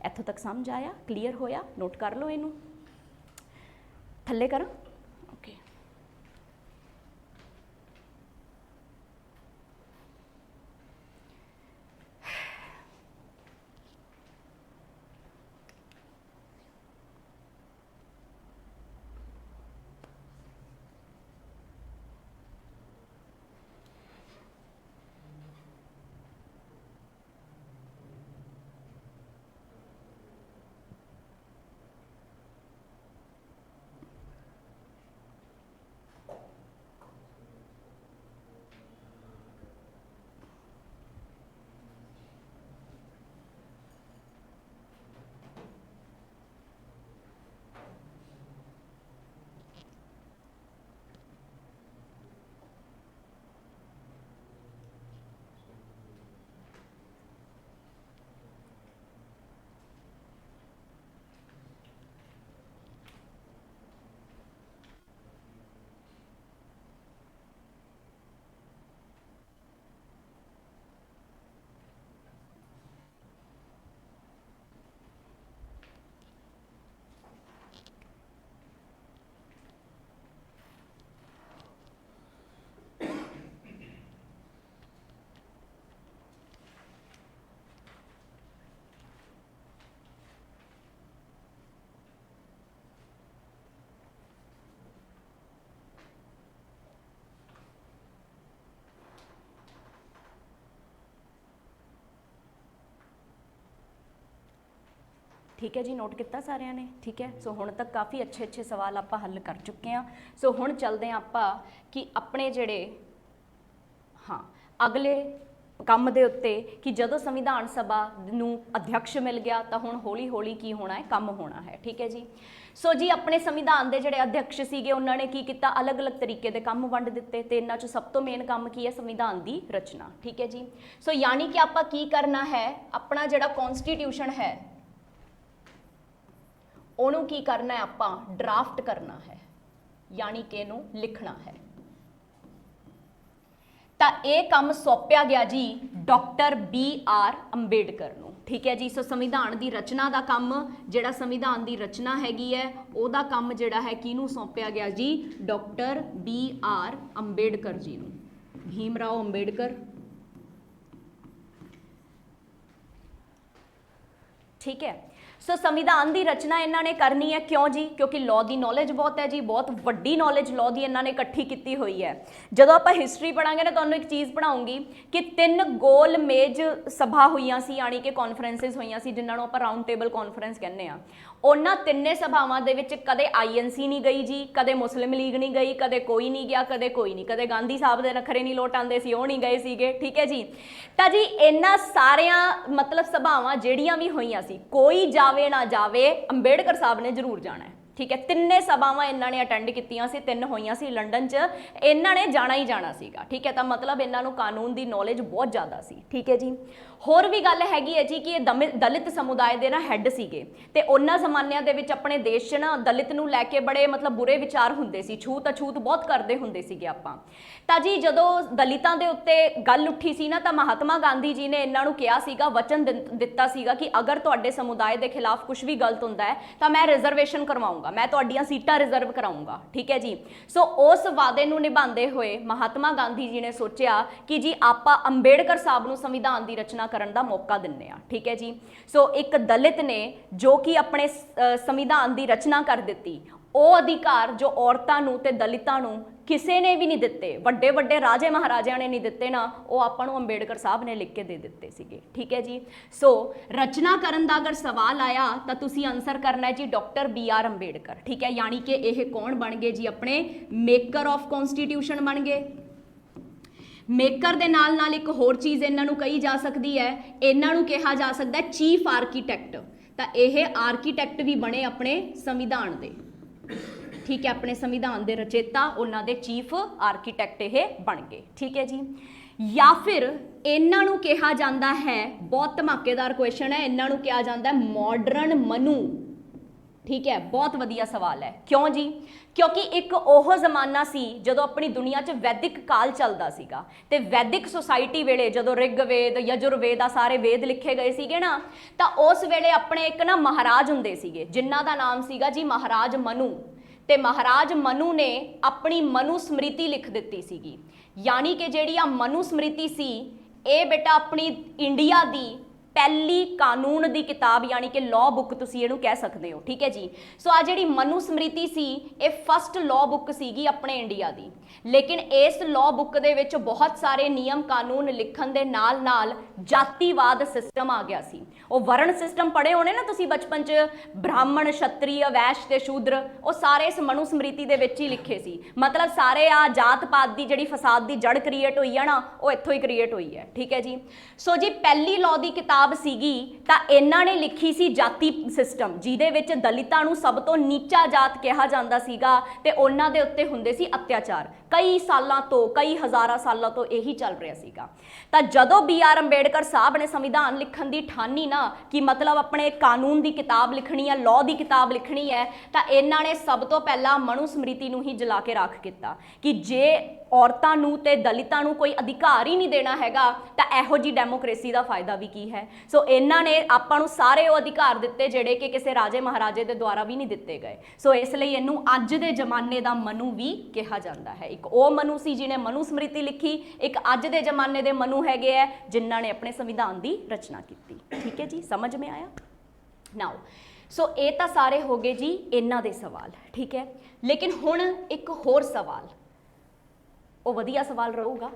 इत्थों तक समझ आया, क्लीयर होया, नोट कर लो इनू, थल्ले करो, ओके। ठीक है जी, नोट किया सारिਆਂ ने, ठीक है। सो हुण तक काफ़ी अच्छे अच्छे सवाल आप हल कर चुके हैं। सो हुण चलते हैं आप कि अपने जिहड़े हाँ अगले ਕੰਮ ਦੇ ਉੱਤੇ कि ਜਦੋਂ संविधान सभा ਨੂੰ अध्यक्ष मिल गया तो हुण हौली हौली की होना है, काम होना है, ठीक है जी। सो जी अपने संविधान के जिहड़े अध्यक्ष सीगे उन्होंने की किया, अलग अलग तरीके के काम वंड दिते ते इन्हां चों सब तो मेन काम की है संविधान की रचना, ठीक है जी। सो यानी कि आपां की करना है, अपना जिहड़ा कॉन्स्टिट्यूशन है उहनूं की करना है, आपां ड्राफ्ट करना है, यानी कि इहनूं लिखना है। तो ये काम सौंपिया गया जी डॉक्टर BR अंबेडकर नूं, ठीक है जी। सो संविधान की रचना का काम, जिहड़ा संविधान की रचना हैगी है उहदा काम जिहड़ा है किहनूं सौंपिया गया जी, डॉक्टर BR अंबेडकर जी नूं, भीमराव अंबेडकर, ठीक है। सो संविधान की रचना इन्होंने करनी है, क्यों जी, क्योंकि लॉ की नॉलेज बहुत है जी, बहुत वड्डी नॉलेज लॉ की इन्होंने इकट्ठी की हुई है। जब आप हिस्टरी पढ़ांगे ना, तो एक चीज़ पढ़ाऊँगी कि 3 गोल मेज सभा हुई सी, यानी कि कॉन्फ्रेंसिस हुई सी, जिन्होंने आप राउंड टेबल कॉन्फ्रेंस कहने आ। उन्होंने तिन्ने सभावां दे विच कदे INC नहीं गई जी, कदे मुस्लिम लीग नहीं गई, कदे कोई नहीं गया, कदे कोई नहीं, कदे गांधी साहब दे नखरे नहीं लोट आंदे सी, वो नहीं गए सीगे, ठीक है जी। तो जी इन्हां सारियां मतलब सभावां जिहड़ियां भी होईयां सी, कोई जावे ना जावे अंबेडकर साहब ने जरूर जाना है, ठीक है। तिन्ने सभावां इन्होंने अटेंड कीतियां सी, 3 होईयां सी लंडन च, इन्होंने जाना ही जाना सीगा, ठीक है। तो मतलब इन्हों कानून की नॉलेज बहुत ज़्यादा सी, ठीक है जी। होर भी गल हैगी है जी कि ये दलित समुदाय के ना हैड सीगे, ते उन्हां जमानिਆਂ ਦੇ ਵਿੱਚ अपने देश 'ਚ ना दलित नूं लैके बड़े मतलब बुरे विचार हुंदे सी, छूत अछूत बहुत करते हुंदे सीगे आपां। ਤਾਂ जी ਜਦੋਂ दलितां ਦੇ ਉੱਤੇ ਗੱਲ ਉੱਠੀ ਸੀ ना, तो महात्मा गांधी जी ने इन्हां नूं किहा सीगा, वचन दिता सीगा कि अगर तुहाडे समुदाय के खिलाफ कुछ भी गलत हुंदा है तो मैं रिजर्वेशन करवाऊंगा, मैं तुहाडीआं सीटां रिजर्व कराऊंगा, ठीक है जी। सो उस वादे नूं निभांदे होए महात्मा गांधी जी ने सोचिया कि जी आपां अंबेडकर साहब नूं संविधान की रचना करन दा मौका दिंदे आ, ठीक है जी। सो एक दलित ने जो कि अपने संविधान की रचना कर दिती, वो अधिकार जो औरतां नूं ते दलितां नूं किसी ने भी नहीं दिते, वड्डे वड्डे राजे महाराजा ने नहीं दिते ना, वो आपां नूं अंबेडकर साहब ने लिख के दे दिते सीगे, ठीक है जी। सो रचना करन दा अगर सवाल आया तो तुसीं आंसर करना है जी डॉक्टर BR अंबेडकर, ठीक है। यानी कि यह कौन बन गए जी, अपने मेकर ऑफ कॉन्स्टिट्यूशन बन गए। मेकर दे नाल नाल एक होर चीज़ इन्हां नूं कही जा सकती है, इन्हां नूं कहा जा सकता है चीफ आर्कीटैक्ट। तो यह आर्कीटैक्ट भी बने अपने संविधान दे, ठीक है, अपने संविधान के रचेता उन्हां दे चीफ आर्कीटैक्ट ये बन गए, ठीक है जी। या फिर इन्हां नूं कहा जाता है, बहुत धमाकेदार क्वेश्चन है, इन्हां नूं कहा जाता है मॉडर्न मनु, ठीक है, बहुत वधिया सवाल है। क्यों जी, क्योंकि एक ओह जमाना सी जदों अपनी दुनिया च वैदिक काल चलदा सीगा, ते वैदिक सोसाइटी वेले जदों ऋग्वेद यजुर्वेद आ सारे वेद लिखे गए सीगे ना, तो उस वेले अपने एक ना महाराज हुंदे सीगे जिन्हां दा नाम सीगा जी महाराज मनु। ते महाराज मनु ने अपनी मनु स्मृति लिख दिती सीगी, यानी कि जिहड़ी आ मनु स्मृति सी, ये बेटा अपनी इंडिया दी पहली कानून की किताब यानी कि लॉ बुक तुसीं इहनूं कह सकते हो, ठीक है जी। सो आ जिहड़ी मनु स्मृति सी, ये फस्ट लॉ बुक सीगी अपने इंडिया की, लेकिन इस लॉ बुक दे विच बहुत सारे नियम कानून लिखण दे नाल नाल जातिवाद सिस्टम आ गया सी। वो वर्ण सिस्टम पढ़े होने ना तुसीं बचपन च, ब्राह्मण क्षत्रिय वैश्य ते शूद्र, वो सारे इस मनु स्मृति दे विच ही लिखे सी। मतलब सारे आ जात पात की जिहड़ी फसाद की जड़ क्रिएट हुई है ना, वो इत्थों ही क्रिएट हुई है, ठीक है जी। सो जी पहली लॉ की किताब सीगी तां इन्हां ने लिखी सी जाति सिस्टम, जिहदे विच दलितां नूं सब तो नीचा जात कहा जांदा सीगा, ते उन्हां दे उत्ते हुंदे सी अत्याचार। कई सालों तो, कई हज़ारां सालों तो यही चल रहा सीगा। तां जदों BR अंबेडकर साहब ने संविधान लिखण दी ठानी ना कि मतलब अपने कानून की किताब लिखनी है, लॉ की किताब लिखनी है, तां इन्हां ने सब तो पहला मनु स्मृति नूं ही जला के रख दिता कि जे औरतां नूं ते दलितां नूं कोई अधिकार ही नहीं देना हैगा तां इहो जी डेमोक्रेसी का फायदा भी की है। सो इन्हां ने आपां नूं सारे वो अधिकार दिते जिहड़े कि किसी राजे महाराजे के द्वारा भी नहीं दिते गए। सो इसलिए इनू अज दे जमाने का मनु भी कहा जाता है। एक वो मनु सी जिन्हें मनु स्मृति लिखी, एक अज दे जमाने के मनु हैगे है जिन्हां ने अपने संविधान की रचना की। ठीक है जी, समझ में आया नाउ। सो ये तो सारे हो गए जी इन्हां दे सवाल, ठीक है। लेकिन हुण एक होर सवाल, वो वधिया सवाल रहूगा,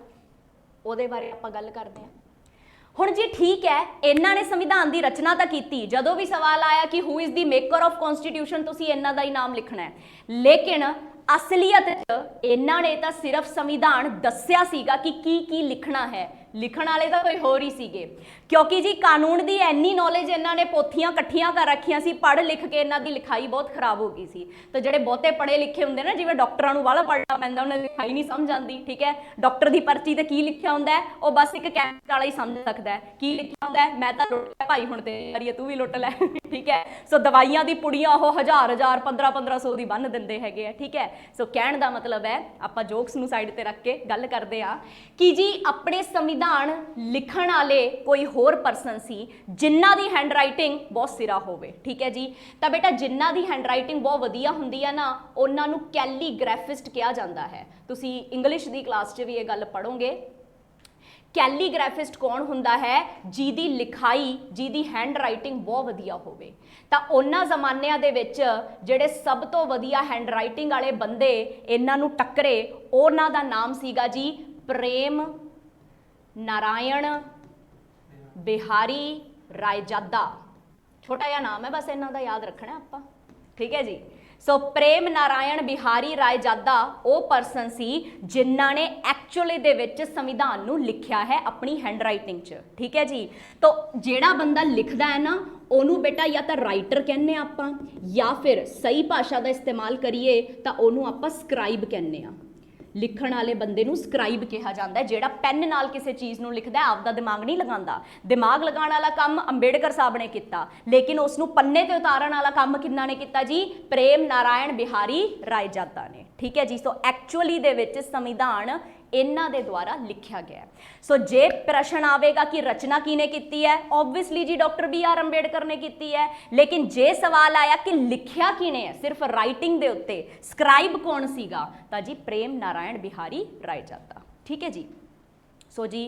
उहदे बारे आपां गल करदे हां। ਹੁਣ जी ठीक है, इन्हां ने संविधान की रचना तो की, जदों भी सवाल आया कि who is the maker of constitution, तुसीं इन्हां दा ही नाम लिखना है, लेकिन असलीयत इन्हां ने तो सिर्फ संविधान दस्सिया सीगा कि की लिखना है, लिखण वाले तो कोई होर ही सीगे, क्योंकि जी कानून की इन्नी नॉलेज इन्हां ने पोथियां कट्ठियां कर रखियां सी, पढ़ लिख के इन्हां दी लिखाई बहुत खराब हो गई सी। तो जिहड़े बहुते पढ़े लिखे हुंदे ना, जिवें डॉक्टरां नूं वाला पढ़ना पैंदा, उन्हें लिखाई नहीं समझ आती, ठीक है। डॉक्टर की पर्ची ते की लिखिया हुंदा है, वो बस एक कैमिस्ट वाला ही समझ सकता है की लिखिया हुंदा है, मैं तो लुट भाई हुण तेरी वारी है, तू भी लुट लै ठीक है। सो दवाइयां दी पुड़ियां वो 1000 1500 की बन दिंदे हैगे आ, ठीक है। सो कहण दा मतलब है, आपां जोक्स नूं साइड ते रख के गल करदे आ कि जी अपने संविधान लिखण वाले कोई होर परसन सी जिन्हां दी हैंड राइटिंग बहुत सिरा होवे, ठीक है जी। तो बेटा जिन्हां दी हैंड राइटिंग बहुत वधिया हुंदी है ना, उन्हां नूं कैलीग्राफिस्ट कहा जाता है। तुसीं इंग्लिश की क्लास च भी ये गल पढ़ोगे। कैलीग्राफिस्ट कौन हुंदा है? जिहदी लिखाई, जिहदी हैंड राइटिंग बहुत वधिया होवे। तां उन्हां ज़मानिਆਂ ਦੇ ਵਿੱਚ ਜਿਹੜੇ ਸਭ ਤੋਂ ਵਧੀਆ हैंड राइटिंग वाले बंदे इन्हां नूं टक्करे, उन्हां दा नाम सीगा जी प्रेम नारायण बिहारी रायजादा। छोटा जिहा नाम है, बस इन्हां दा याद रखना आपां, ठीक है जी। सो प्रेम नारायण बिहारी रायजादा वो परसन सी जिन्हां ने एक्चुअली दे विच संविधान नूं लिखिया है अपनी हैंड राइटिंग च, ठीक है जी। तो जिहड़ा बंदा लिखदा है ना, ਉਹਨੂੰ बेटा या तो राइटर कहने आपां, या फिर सही भाषा का इस्तेमाल करिए तो ਉਹਨੂੰ आपां स्क्राइब कहने आ। लिखण वाले बंदे नूं स्क्राइब कहा जाता है, जिहड़ा पैन नाल किसी चीज़ नूं लिखदा है, आपदा दिमाग नहीं लगांदा। दिमाग लगाण वाला काम अंबेडकर साहब ने किया, लेकिन उसनूं पन्ने ते उतारन वाला काम किन्ना ने किया जी? प्रेम नारायण बिहारी रायजादा ने, ठीक है जी। सो एक्चुअली दे विच संविधान इन्हां दे द्वारा लिखिया गया। सो जे प्रश्न आवेगा कि रचना किने की है, ऑब्वियसली जी डॉक्टर BR अंबेडकर ने की है। लेकिन जे सवाल आया कि लिखिया किने है, सिर्फ राइटिंग दे उत्ते, स्क्राइब कौन सीगा, तां जी प्रेम नारायण बिहारी रायजादा, ठीक है जी। सो जी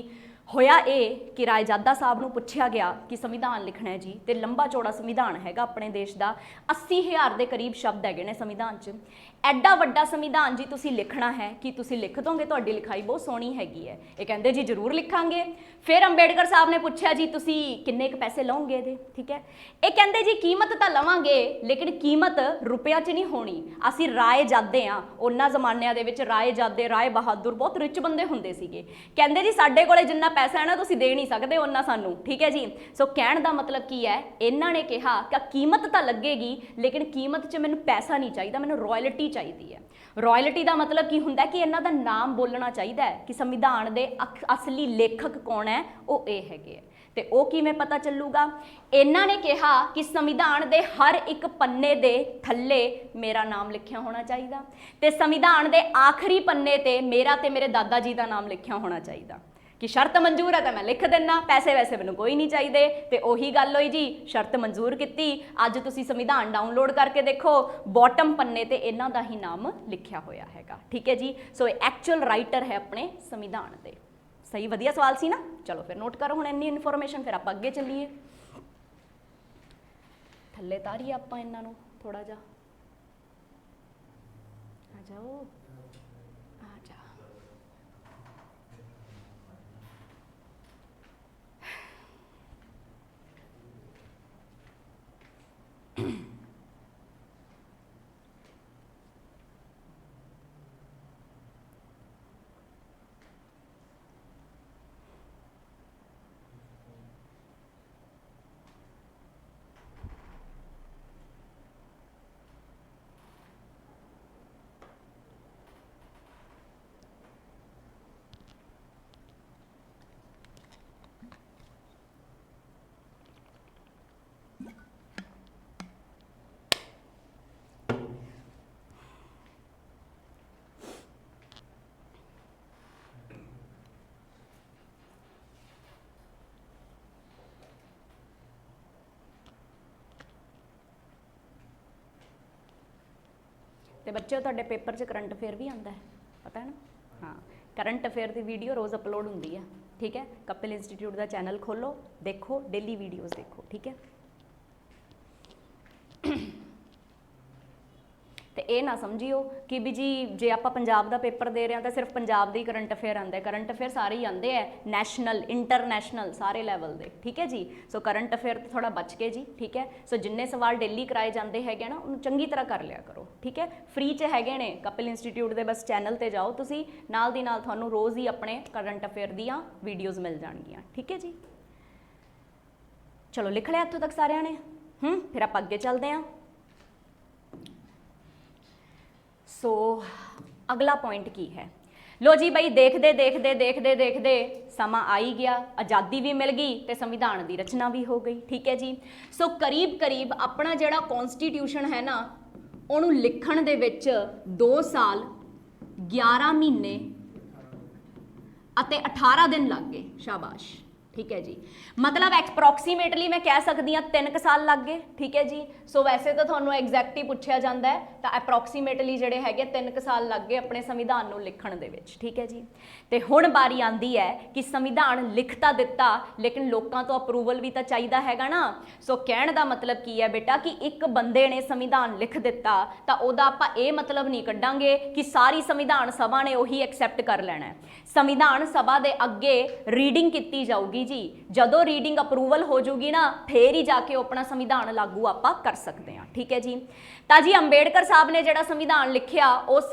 होया ये कि रायजादा साहब नूं पुछया गया कि संविधान लिखना है जी, तो लंबा चौड़ा संविधान हैगा अपने देश का, 80,000 के करीब शब्द हैगे ने संविधान च। एडा वड्डा संविधान जी तुसी लिखना है कि तुसी लिख दोगे, तुहाडी लिखाई बहुत सोहनी हैगी है। ये कहंदे जी जरूर लिखांगे। फिर अंबेडकर साहब ने पूछा जी तुसी किन्ने क पैसे लओगे इहदे, ठीक है। ये कहंदे जी कीमत तो लवांगे, लेकिन कीमत रुपया च नहीं होनी। असीं रायजादे हाँ, उन्हां ज़मानिਆਂ ਦੇ ਵਿੱਚ रायजादे राय बहादुर बहुत रिच बंदे हुंदे सीगे। कहंदे जी साडे कोले जिन्ना पैसा है ना, तुसीं दे नहीं सकदे उन्ना सानू, ठीक है जी। सो कहण दा मतलब की है, इन्हां ने कहा कि कीमत तो लगेगी, लेकिन कीमत च मैनूं पैसा नहीं चाहिए, मैनूं रॉयल्टी चाहिए है। रॉयल्टी का मतलब की हुंदा कि इन्हां दा नाम बोलना चाहिए कि संविधान के असली लेखक कौन है, वो ये हैगे। ते वो किवें पता चलूगा? इन्हां ने कहा कि संविधान के हर एक पन्ने दे थल्ले मेरा नाम लिखिया होना चाहिए, ते संविधान के आखिरी पन्ने ते मेरा ते मेरे दादा जी का नाम लिखिया होना चाहिए। कि शर्त मंजूर है तो मैं लिख देना, पैसे वैसे मैनूं कोई नहीं चाहिए। तो उही गल होई जी, शर्त मंजूर की। अज तुसीं संविधान डाउनलोड करके देखो, बॉटम पन्ने ते इन्हां दा ही नाम लिखिया होया हैगा, ठीक है जी। सो एक्चुअल राइटर है अपने संविधान दे। सही वधिया सवाल सी ना। चलो फिर नोट करो हुण इन्नी इन्फॉर्मेशन, फिर आपां अगे चलीए। थल्ले तारीए आपां इन्हां नूं थोड़ा जा, आ जाओ आ जा। तो बच्चे तुहाडे पेपर च करंट अफेयर भी आता है, पता है ना? हाँ, करंट अफेयर की वीडियो रोज़ अपलोड होंदी है, ठीक है। कपिल इंस्टीट्यूट का चैनल खोलो, देखो, डेली वीडियोज़ देखो, ठीक है। तो ਤੇ ਇਹ ਨਾ ਸਮਝਿਓ ਕਿ ਵੀ ਜੀ ਜੇ ਆਪਾਂ ਪੰਜਾਬ ਦਾ ਪੇਪਰ ਦੇ ਰਹੇ ਹਾਂ ਤਾਂ ਸਿਰਫ ਪੰਜਾਬ ਦੇ ਹੀ ਕਰੰਟ ਅਫੇਅਰ ਆਉਂਦੇ, ਕਰੰਟ ਅਫੇਅਰ ਸਾਰੇ ਹੀ ਆਉਂਦੇ ਹੈ, ਨੈਸ਼ਨਲ ਇੰਟਰਨੈਸ਼ਨਲ ਸਾਰੇ ਲੈਵਲ ਦੇ, ਠੀਕ ਹੈ ਜੀ। ਸੋ ਕਰੰਟ ਅਫੇਅਰ ਤੇ ਥੋੜਾ ਬਚ ਕੇ ਜੀ, ਠੀਕ ਹੈ। ਸੋ ਜਿੰਨੇ ਸਵਾਲ ਡੇਲੀ ਕਰਾਏ ਜਾਂਦੇ ਹੈਗੇ ਨਾ ਉਹਨੂੰ ਚੰਗੀ ਤਰ੍ਹਾਂ ਕਰ ਲਿਆ ਕਰੋ, ਠੀਕ ਹੈ। ਫ੍ਰੀ 'ਚ ਹੈਗੇ ਨੇ ਕਪਿਲ ਇੰਸਟੀਚਿਊਟ ਦੇ, ਬਸ ਚੈਨਲ ਤੇ ਜਾਓ ਤੁਸੀਂ, ਨਾਲ ਦੀ ਨਾਲ ਤੁਹਾਨੂੰ ਰੋਜ਼ ਹੀ ਆਪਣੇ ਕਰੰਟ ਅਫੇਅਰ ਦੀਆਂ ਵੀਡੀਓਜ਼ ਮਿਲ ਜਾਣਗੀਆਂ, ਠੀਕ ਹੈ ਜੀ। ਚਲੋ ਲਿਖ ਲਿਆ ਇੱਥੋਂ ਤੱਕ ਸਾਰਿਆਂ ਨੇ? ਫਿਰ ਆਪਾਂ ਅੱਗੇ ਚੱਲਦੇ ਹਾਂ। ਸੋ ਅਗਲਾ ਪੁਆਇੰਟ ਕੀ ਹੈ? लो जी बई देखते देखते देखते देखते समा आ ही गया, आज़ादी भी मिल गई तो संविधान की रचना भी हो गई, ठीक है जी। सो करीब करीब अपना जिहड़ा कॉन्स्टिट्यूशन है ना उहनूं लिखण दे विच 2 साल 11 महीने अते 18 दिन लग गए, शाबाश, ठीक है जी। मतलब एप्रॉक्सीमेटली मैं कह सकती हाँ 3 साल लग गए, ठीक है जी। सो वैसे तो थोड़ा एग्जैक्ट ही पूछा जाता है, तो एप्रॉक्सीमेटली जोड़े है 3 साल लग गए अपने संविधान को लिखण दे विच, ठीक है जी। तो हुण बारी आती है कि संविधान लिख तो दिता लेकिन लोगों तो अप्रूवल भी तो चाहिए हैगा ना। सो कहण दा मतलब की है बेटा कि एक बंदे ने संविधान लिख दिता तो उहदा आपां ये मतलब नहीं कड्डांगे कि सारी संविधान सभा ने उही एक्सैप्ट कर लेना है। संविधान सभा दे अगे रीडिंग की जाऊगी जी, जदों रीडिंग अप्रूवल हो जूगी ना फिर ही जाके अपना संविधान लागू आपां कर सकते हैं, ठीक है जी। तो जी अंबेडकर साहब ने जिहड़ा संविधान लिखिया उस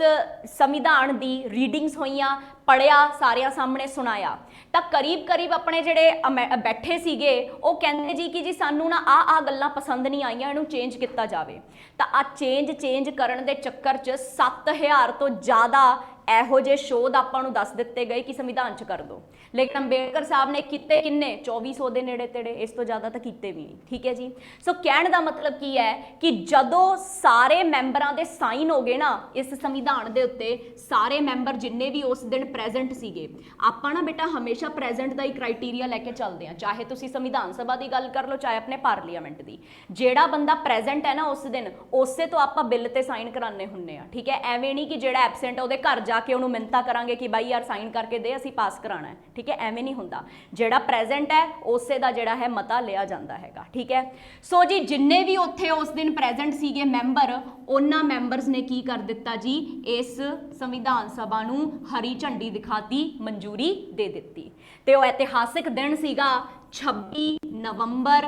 संविधान की रीडिंग्स होईयां, पढ़िया, सारिਆਂ सामने सुनाया, तो करीब करीब अपने जिहड़े बैठे सीगे वो कहंदे जी कि जी सानू ना आ गल्लां पसंद नहीं आईयां, इहनूं चेंज किया जाए। तो आ चेंज करन दे चक्कर च 7000 तो ज़्यादा ਇਹੋ ਜਿਹੇ शोध ਆਪਾਂ ਨੂੰ दस दिते गए कि संविधान च कर दो, लेकिन अंबेडकर साहब ने किते किन्ने 2400 के नेड़े तेड़े, इस तो ज़्यादा तो किते भी नहीं, ठीक है जी। सो कहने का मतलब की है कि जदों सारे मैंबरां दे साइन हो गए ना इस संविधान के उत्ते, सारे मैंबर जिन्ने भी उस दिन प्रेजेंट सीगे, आपां ना बेटा हमेशा प्रेजेंट का ही क्राइटेरिया लैके चलते हैं, चाहे तुसीं संविधान सभा की गल कर लो चाहे अपने पार्लीमेंट की। जिहड़ा बंदा प्रेजेंट है ना उस दिन उसे तो आपां बिल ते साइन कराने हुंदे आ, ठीक है। एवें नहीं कि जिहड़ा एबसेंट उहदे घर जा के उन्होंने मिन्नतां करांगे कि भाई यार साइन करके दे असीं पास कराना है, ठीक है, एवें नहीं हुंदा। जिहड़ा प्रेजेंट है उसे दा जिहड़ा है मता लिया जाता हैगा, ठीक है। सो जी जिन्ने भी उत्थे उस दिन प्रेजेंट सीगे मैंबर, उन्हां मैंबरस ने की कर दिता जी, इस संविधान सभा नूं हरी झंडी दिखाती, मंजूरी दे दिती। ते वो ऐतिहासिक दिन सीगा 26 नवंबर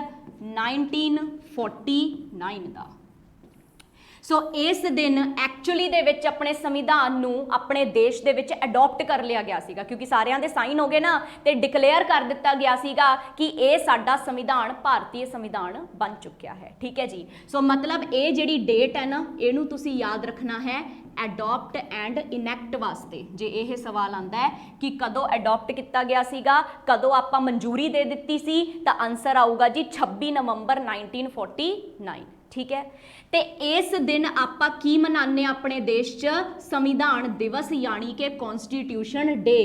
1949 दा। सो इस दिन एक्चुअली दे विच अपने संविधान नूं अपने देश दे विच अडॉप्ट कर लिया गया सीगा, क्योंकि सारियां दे साइन हो गए ना, तो डिकलेयर कर दिता गया सीगा कि ये साडा संविधान भारतीय संविधान बन चुकिया है, ठीक है जी। सो मतलब ये जिहड़ी डेट है ना इहनूं तुसीं याद रखना है एडॉप्ट एंड इनैक्ट वास्ते। जे यह सवाल आता है कि कदों एडॉप्ट किया गया सीगा, कदों आपां मंजूरी दे दित्ती सी, तो आंसर आऊगा जी 26 नवंबर 1949, ठीक है। तो इस दिन आपां की मनाने अपने देश च संविधान दिवस यानी कि कॉन्स्टिट्यूशन डे।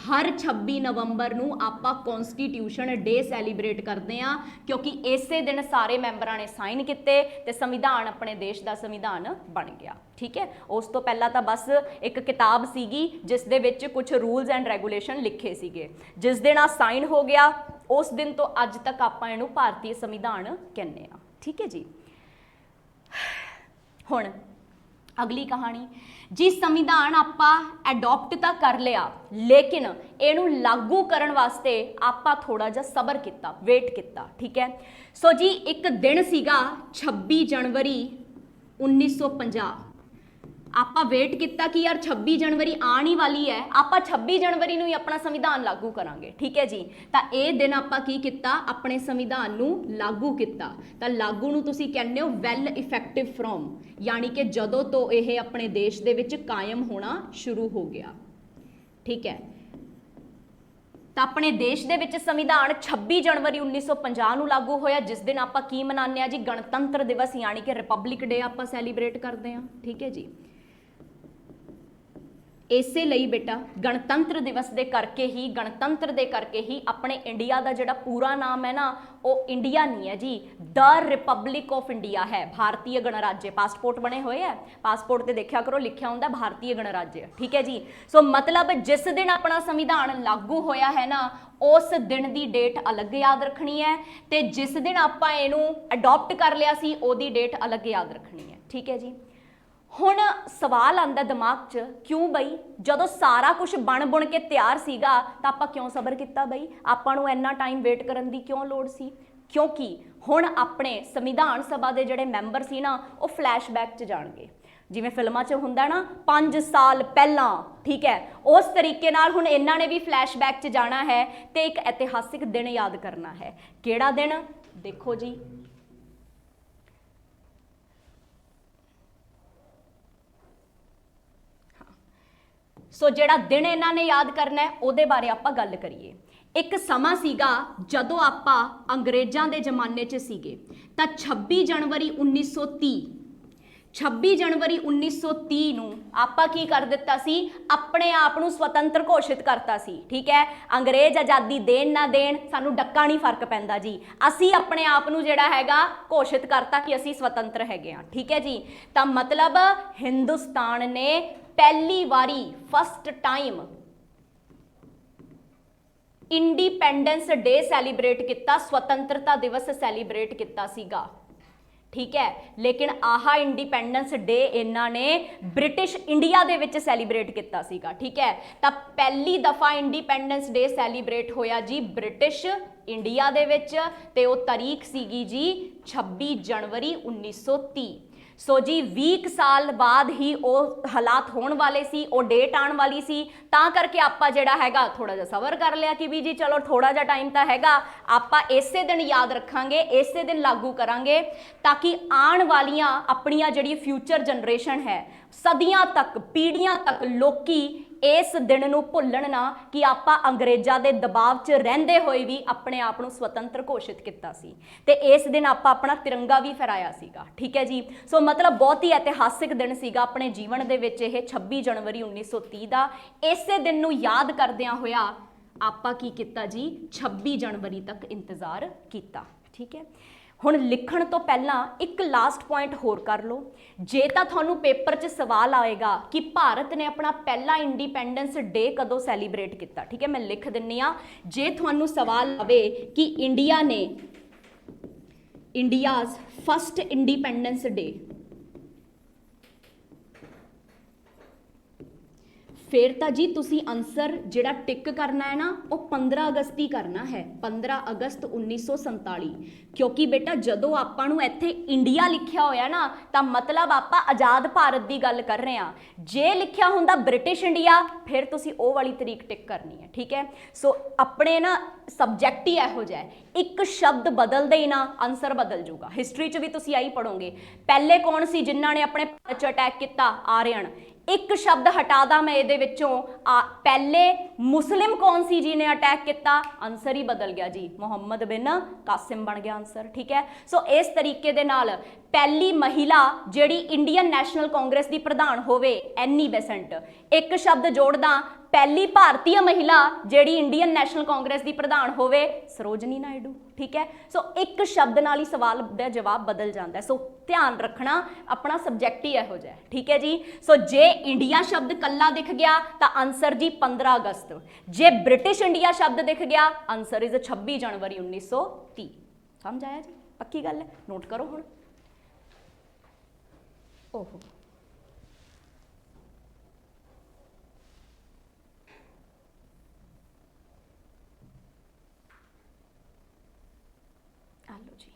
हर 26 नवंबर नूं आपां कॉन्स्टिट्यूशन डे सैलीब्रेट करते हैं, क्योंकि इसे दिन सारे मैंबरां ने साइन किए तो संविधान अपने देश का संविधान बन गया, ठीक है। उस तो पहला तो बस एक किताब सीगी जिस दे विच कुछ रूल्स एंड रेगूलेशन लिखे सीगे, जिस दिन आ साइन हो गया उस दिन तो अज तक आपां इहनूं भारतीय संविधान कहने आ, ठीक है जी। हुण अगली कहानी जी, संविधान आपां एडॉप्ट तो कर लिया लेकिन इहनूं लागू करन वास्ते आपां थोड़ा जिहा सबर किया, वेट किया, ठीक है। सो जी एक दिन सीगा 26 जनवरी 1950, आपां वेट किया कि यार 26 जनवरी आने वाली है, आपां 26 जनवरी नूं ही अपना संविधान लागू करांगे, ठीक है जी। तो ये दिन आपां की किया, अपने संविधान नूं लागू किया। तो लागू नूं तुसीं कहंदे हो वैल इफैक्टिव फ्रॉम, यानी कि जदों तो यह अपने देश दे विच कायम होना शुरू हो गया, ठीक है। तो अपने देश दे विच संविधान 26 जनवरी 1950 नूं लागू होया, जिस दिन आपां की मनाने आ जी गणतंत्र दिवस यानी कि रिपब्लिक डे आपां सैलीब्रेट करते हैं, ठीक है जी। इसे ਲਈ बेटा गणतंत्र दिवस के करके ही, गणतंत्र के करके ही अपने इंडिया का जिहड़ा पूरा नाम है ना वो इंडिया नहीं है जी, द रिपब्लिक ऑफ इंडिया है, भारतीय गणराज्य। पासपोर्ट बने हुए है, पासपोर्ट ते देखा करो लिखा होंदा भारतीय गणराज्य, ठीक है जी। सो मतलब जिस दिन अपना संविधान लागू होया है ना उस दिन की डेट अलग याद रखनी है, तो जिस दिन आपां इहनूं अडॉप्ट कर लिया सी ओदी डेट अलग याद रखनी है, ठीक है जी। ਹੁਣ ਸਵਾਲ ਆਂਦਾ ਦਿਮਾਗ 'ਚ, ਕਿਉਂ ਬਈ ਜਦੋਂ ਸਾਰਾ ਕੁਝ ਬਣ ਬੁਣ ਕੇ ਤਿਆਰ ਸੀਗਾ ਤਾਂ ਆਪਾਂ ਕਿਉਂ ਸਬਰ ਕੀਤਾ ਬਈ? ਆਪਾਂ ਨੂੰ ਇੰਨਾ ਟਾਈਮ ਵੇਟ ਕਰਨ ਦੀ ਕਿਉਂ ਲੋੜ ਸੀ? ਕਿਉਂਕਿ ਹੁਣ ਆਪਣੇ ਸੰਵਿਧਾਨ ਸਭਾ ਦੇ ਜਿਹੜੇ ਮੈਂਬਰ ਸੀ ਨਾ, ਉਹ ਫਲੈਸ਼ਬੈਕ 'ਚ ਜਾਣਗੇ। ਜਿਵੇਂ ਫਿਲਮਾਂ 'ਚ ਹੁੰਦਾ ਨਾ 5 ਸਾਲ ਪਹਿਲਾਂ, ਠੀਕ ਹੈ, ਉਸ ਤਰੀਕੇ ਨਾਲ ਹੁਣ ਇਹਨਾਂ ਨੇ ਵੀ ਫਲੈਸ਼ਬੈਕ 'ਚ ਜਾਣਾ ਹੈ ਤੇ ਇੱਕ ਇਤਿਹਾਸਿਕ ਦਿਨ ਯਾਦ ਕਰਨਾ ਹੈ। ਕਿਹੜਾ ਦਿਨ? ਦੇਖੋ ਜੀ, ਸੋ ਜਿਹੜਾ ਦਿਨ ਇਹਨਾਂ ਨੇ ਯਾਦ ਕਰਨਾ ਹੈ ਉਹਦੇ ਬਾਰੇ ਆਪਾਂ ਗੱਲ ਕਰੀਏ। ਇੱਕ ਸਮਾਂ ਸੀਗਾ ਜਦੋਂ ਆਪਾਂ ਅੰਗਰੇਜ਼ਾਂ ਦੇ ਜ਼ਮਾਨੇ 'ਚ ਸੀਗੇ, ਤਾਂ 26 ਜਨਵਰੀ 1930 ਨੂੰ ਆਪਾਂ ਕੀ ਕਰ ਦਿੱਤਾ ਸੀ? ਆਪਣੇ ਆਪ ਨੂੰ ਸੁਤੰਤਰ ਘੋਸ਼ਿਤ ਕਰਤਾ ਸੀ, ਠੀਕ ਹੈ। ਅੰਗਰੇਜ਼ ਆਜ਼ਾਦੀ ਦੇਣ ਨਾ ਦੇਣ, ਸਾਨੂੰ ਡੱਕਾ ਨਹੀਂ ਫਰਕ ਪੈਂਦਾ ਜੀ, ਅਸੀਂ ਆਪਣੇ ਆਪ ਨੂੰ ਜਿਹੜਾ ਹੈਗਾ ਘੋਸ਼ਿਤ ਕਰਤਾ ਕਿ ਅਸੀਂ ਸੁਤੰਤਰ ਹੈਗੇ ਹਾਂ, ਠੀਕ ਹੈ ਜੀ। ਤਾਂ ਮਤਲਬ ਹਿੰਦੁਸਤਾਨ ਨੇ ਪਹਿਲੀ ਵਾਰੀ first time independence day celebrate ਕੀਤਾ, ਸੁਤੰਤਰਤਾ ਦਿਵਸ ਸੈਲੀਬ੍ਰੇਟ ਕੀਤਾ ਸੀਗਾ, ਠੀਕ ਹੈ। ਲੇਕਿਨ ਆਹ ਇੰਡੀਪੈਂਡੈਂਸ ਡੇ ਇਹਨਾਂ ਨੇ ਬ੍ਰਿਟਿਸ਼ ਇੰਡੀਆ ਦੇ ਵਿੱਚ ਸੈਲੀਬ੍ਰੇਟ ਕੀਤਾ ਸੀਗਾ, ਠੀਕ ਹੈ। ਤਾਂ ਪਹਿਲੀ ਦਫਾ ਇੰਡੀਪੈਂਡੈਂਸ ਡੇ ਸੈਲੀਬ੍ਰੇਟ ਹੋਇਆ ਜੀ ਬ੍ਰਿਟਿਸ਼ ਇੰਡੀਆ ਦੇ ਵਿੱਚ, ਤੇ ਉਹ ਤਾਰੀਖ ਸੀਗੀ ਜੀ 26 ਜਨਵਰੀ 1930। ਸੋ ਜੀ 20 ਸਾਲ ਬਾਅਦ ਹੀ ਉਹ ਹਾਲਾਤ ਹੋਣ ਵਾਲੇ ਸੀ, ਉਹ ਡੇਟ ਆਉਣ ਵਾਲੀ ਸੀ, ਤਾਂ ਕਰਕੇ ਆਪਾਂ ਜਿਹੜਾ ਹੈਗਾ ਥੋੜਾ ਜਿਹਾ ਸਬਰ ਕਰ ਲਿਆ ਕਿ ਵੀ ਜੀ ਚਲੋ ਥੋੜਾ ਜਿਹਾ ਟਾਈਮ ਤਾਂ ਹੈਗਾ, ਆਪਾਂ ਇਸੇ ਦਿਨ ਯਾਦ ਰੱਖਾਂਗੇ, ਇਸੇ ਦਿਨ ਲਾਗੂ ਕਰਾਂਗੇ, ਤਾਂ ਕਿ ਆਉਣ ਵਾਲੀਆਂ ਆਪਣੀਆਂ ਜਿਹੜੀ ਫਿਊਚਰ ਜਨਰੇਸ਼ਨ ਹੈ, ਸਦੀਆਂ ਤੱਕ, ਪੀੜ੍ਹੀਆਂ ਤੱਕ ਲੋਕੀ ਇਸ ਦਿਨ ਨੂੰ ਭੁੱਲਣ ਨਾ ਕਿ ਆਪਾਂ ਅੰਗਰੇਜ਼ਾਂ ਦੇ ਦਬਾਅ 'ਚ ਰਹਿੰਦੇ ਹੋਏ ਵੀ ਆਪਣੇ ਆਪ ਨੂੰ ਸੁਤੰਤਰ ਘੋਸ਼ਿਤ ਕੀਤਾ ਸੀ, ਤੇ ਇਸ ਦਿਨ ਆਪਾਂ ਆਪਣਾ ਤਿਰੰਗਾ ਵੀ ਫਹਿਰਾਇਆ ਸੀਗਾ, ਠੀਕ ਹੈ ਜੀ। ਸੋ ਮਤਲਬ ਬਹੁਤ ਹੀ ਇਤਿਹਾਸਿਕ ਦਿਨ ਸੀਗਾ ਆਪਣੇ ਜੀਵਨ ਦੇ ਵਿੱਚ ਇਹ 26 ਜਨਵਰੀ 1930 ਦਾ। ਇਸੇ ਦਿਨ ਨੂੰ ਯਾਦ ਕਰਦਿਆਂ ਹੋਇਆ ਆਪਾਂ ਕੀ ਕੀਤਾ ਜੀ, 26 ਜਨਵਰੀ ਤੱਕ ਇੰਤਜ਼ਾਰ ਕੀਤਾ, ਠੀਕ ਹੈ। ਹੁਣ ਲਿਖਣ ਤੋਂ ਪਹਿਲਾਂ ਇੱਕ ਲਾਸਟ ਪੁਆਇੰਟ ਹੋਰ ਕਰ ਲਓ। ਜੇ ਤਾਂ ਤੁਹਾਨੂੰ ਪੇਪਰ 'ਚ ਸਵਾਲ ਆਏਗਾ ਕਿ ਭਾਰਤ ਨੇ ਆਪਣਾ ਪਹਿਲਾ ਇੰਡੀਪੈਂਡੈਂਸ ਡੇ ਕਦੋਂ ਸੈਲੀਬ੍ਰੇਟ ਕੀਤਾ, ਠੀਕ ਹੈ, ਮੈਂ ਲਿਖ ਦਿੰਨੀ ਆ। ਜੇ ਤੁਹਾਨੂੰ ਸਵਾਲ ਆਵੇ ਕਿ ਇੰਡੀਆ ਨੇ ਇੰਡੀਆਜ਼ ਫਸਟ ਇੰਡੀਪੈਂਡੈਂਸ ਡੇ, ਫਿਰ ਤਾਂ ਜੀ ਤੁਸੀਂ ਆਨਸਰ ਜਿਹੜਾ ਟਿਕ ਕਰਨਾ ਹੈ ਨਾ ਉਹ 15 ਅਗਸਤ ਹੀ ਕਰਨਾ ਹੈ, 15 ਅਗਸਤ 1947। ਕਿਉਂਕਿ ਬੇਟਾ ਜਦੋਂ ਆਪਾਂ ਨੂੰ ਇੱਥੇ ਇੰਡੀਆ ਲਿਖਿਆ ਹੋਇਆ ਨਾ ਤਾਂ ਮਤਲਬ ਆਪਾਂ ਆਜ਼ਾਦ ਭਾਰਤ ਦੀ ਗੱਲ ਕਰ ਰਹੇ ਹਾਂ। ਜੇ ਲਿਖਿਆ ਹੁੰਦਾ ਬ੍ਰਿਟਿਸ਼ ਇੰਡੀਆ ਫਿਰ ਤੁਸੀਂ ਉਹ ਵਾਲੀ ਤਰੀਕ ਟਿਕ ਕਰਨੀ ਹੈ, ਠੀਕ ਹੈ। ਸੋ ਆਪਣੇ ਨਾ ਸਬਜੈਕਟ ਹੀ ਇਹੋ ਜਿਹਾ ਹੈ, ਇੱਕ ਸ਼ਬਦ ਬਦਲਦੇ ਹੀ ਨਾ ਆਨਸਰ ਬਦਲ ਜਾਊਗਾ। ਹਿਸਟਰੀ 'ਚ ਵੀ ਤੁਸੀਂ ਆਹੀ ਪੜੋਗੇ। ਪਹਿਲੇ ਕੌਣ ਸੀ ਜਿਨ੍ਹਾਂ ਨੇ ਆਪਣੇ ਭਾਰਤ 'ਚ ਅਟੈਕ ਕੀਤਾ? ਆਰੀਅਨ। ਇੱਕ ਸ਼ਬਦ ਹਟਾ ਦਾਂ ਮੈਂ ਇਹਦੇ ਵਿੱਚੋਂ, ਪਹਿਲੇ ਮੁਸਲਿਮ ਕੌਣ ਸੀ ਜਿਹਨੇ ਅਟੈਕ ਕੀਤਾ? ਆਨਸਰ ਹੀ ਬਦਲ ਗਿਆ ਜੀ, ਮੁਹੰਮਦ ਬਿਨ ਕਾਸਿਮ ਬਣ ਗਿਆ ਆਨਸਰ, ਠੀਕ ਹੈ। ਸੋ ਇਸ ਤਰੀਕੇ ਦੇ ਨਾਲ ਪਹਿਲੀ ਮਹਿਲਾ ਜਿਹੜੀ ਇੰਡੀਅਨ ਨੈਸ਼ਨਲ ਕਾਂਗਰਸ ਦੀ ਪ੍ਰਧਾਨ ਹੋਵੇ, ਐਨੀ ਬੈਸੈਂਟ। ਇੱਕ ਸ਼ਬਦ ਜੋੜਦਾ, ਪਹਿਲੀ ਭਾਰਤੀ ਮਹਿਲਾ ਜਿਹੜੀ ਇੰਡੀਅਨ ਨੈਸ਼ਨਲ ਕਾਂਗਰਸ ਦੀ ਪ੍ਰਧਾਨ ਹੋਵੇ, ਸਰੋਜਨੀ ਨਾਇਡੂ, ਠੀਕ ਹੈ। ਸੋ ਇੱਕ ਸ਼ਬਦ ਨਾਲ ਹੀ ਸਵਾਲ ਦਾ ਜਵਾਬ ਬਦਲ ਜਾਂਦਾ ਹੈ। ਸੋ ਧਿਆਨ ਰੱਖਣਾ ਆਪਣਾ ਸਬਜੈਕਟ ਹੀ ਇਹੋ ਜਿਹਾ ਹੈ, ਠੀਕ ਹੈ ਜੀ। ਸੋ ਜੇ ਇੰਡੀਆ ਸ਼ਬਦ ਕੱਲਾ ਦਿਖ ਗਿਆ ਤਾਂ ਆਨਸਰ ਜੀ 15 ਅਗਸਤ। ਜੇ ਬ੍ਰਿਟਿਸ਼ ਇੰਡੀਆ ਸ਼ਬਦ ਦਿਖ ਗਿਆ ਆਨਸਰ ਇਜ਼ 26 ਜਨਵਰੀ 1930। ਸਮਝ ਆਇਆ ਜੀ? ਪੱਕੀ ਗੱਲ ਹੈ, ਨੋਟ ਕਰੋ ਹੁਣ। ਓਹੋ ਆਲੋ ਜੀ।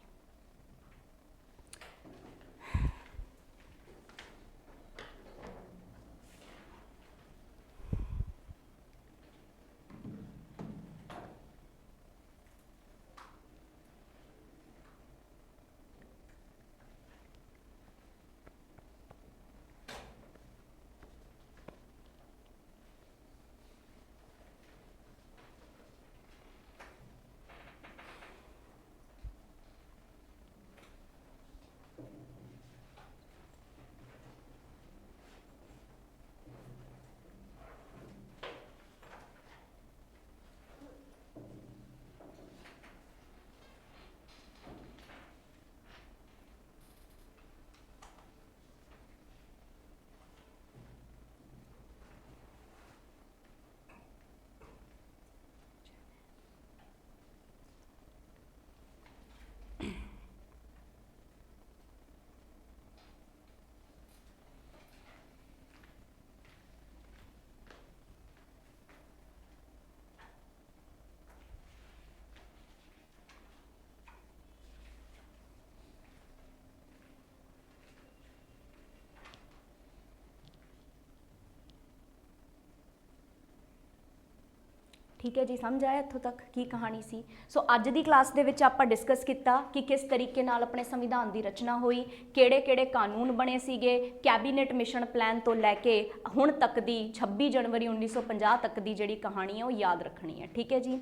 ठीक है जी, समझ आया इत्थों तक की कहानी सी। सो अज की क्लास दे विच आपां डिस्कस किया कि किस तरीके नाल अपने संविधान की रचना हुई, किहड़े-किहड़े कानून बने सीगे, कैबीनेट मिशन प्लान तो लैके हुण तक दी 26 जनवरी 1950 तक की जिहड़ी कहानी है वो याद रखनी है। ठीक है जी।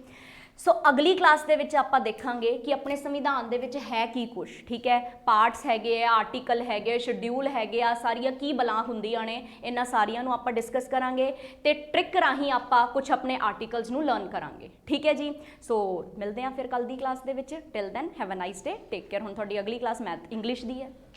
सो अगली क्लास दे विच आपां देखांगे कि अपने संविधान दे विच है की कुछ। ठीक है, पार्ट्स हैगे आ, आर्टिकल हैगे, शेड्यूल हैगे आ, सारिया की बलां हुंदियां ने, इन्हां सारियां नूं आपां डिस्कस करांगे ते ट्रिक राहीं आपां कुछ अपने आर्टिकल्स नूं लर्न करांगे। ठीक है जी। सो मिलते हैं फिर कल दी क्लास दे विच। Till then have a nice day, take care. हुण तुहाडी अगली क्लास मैथ इंग्लिश दी है।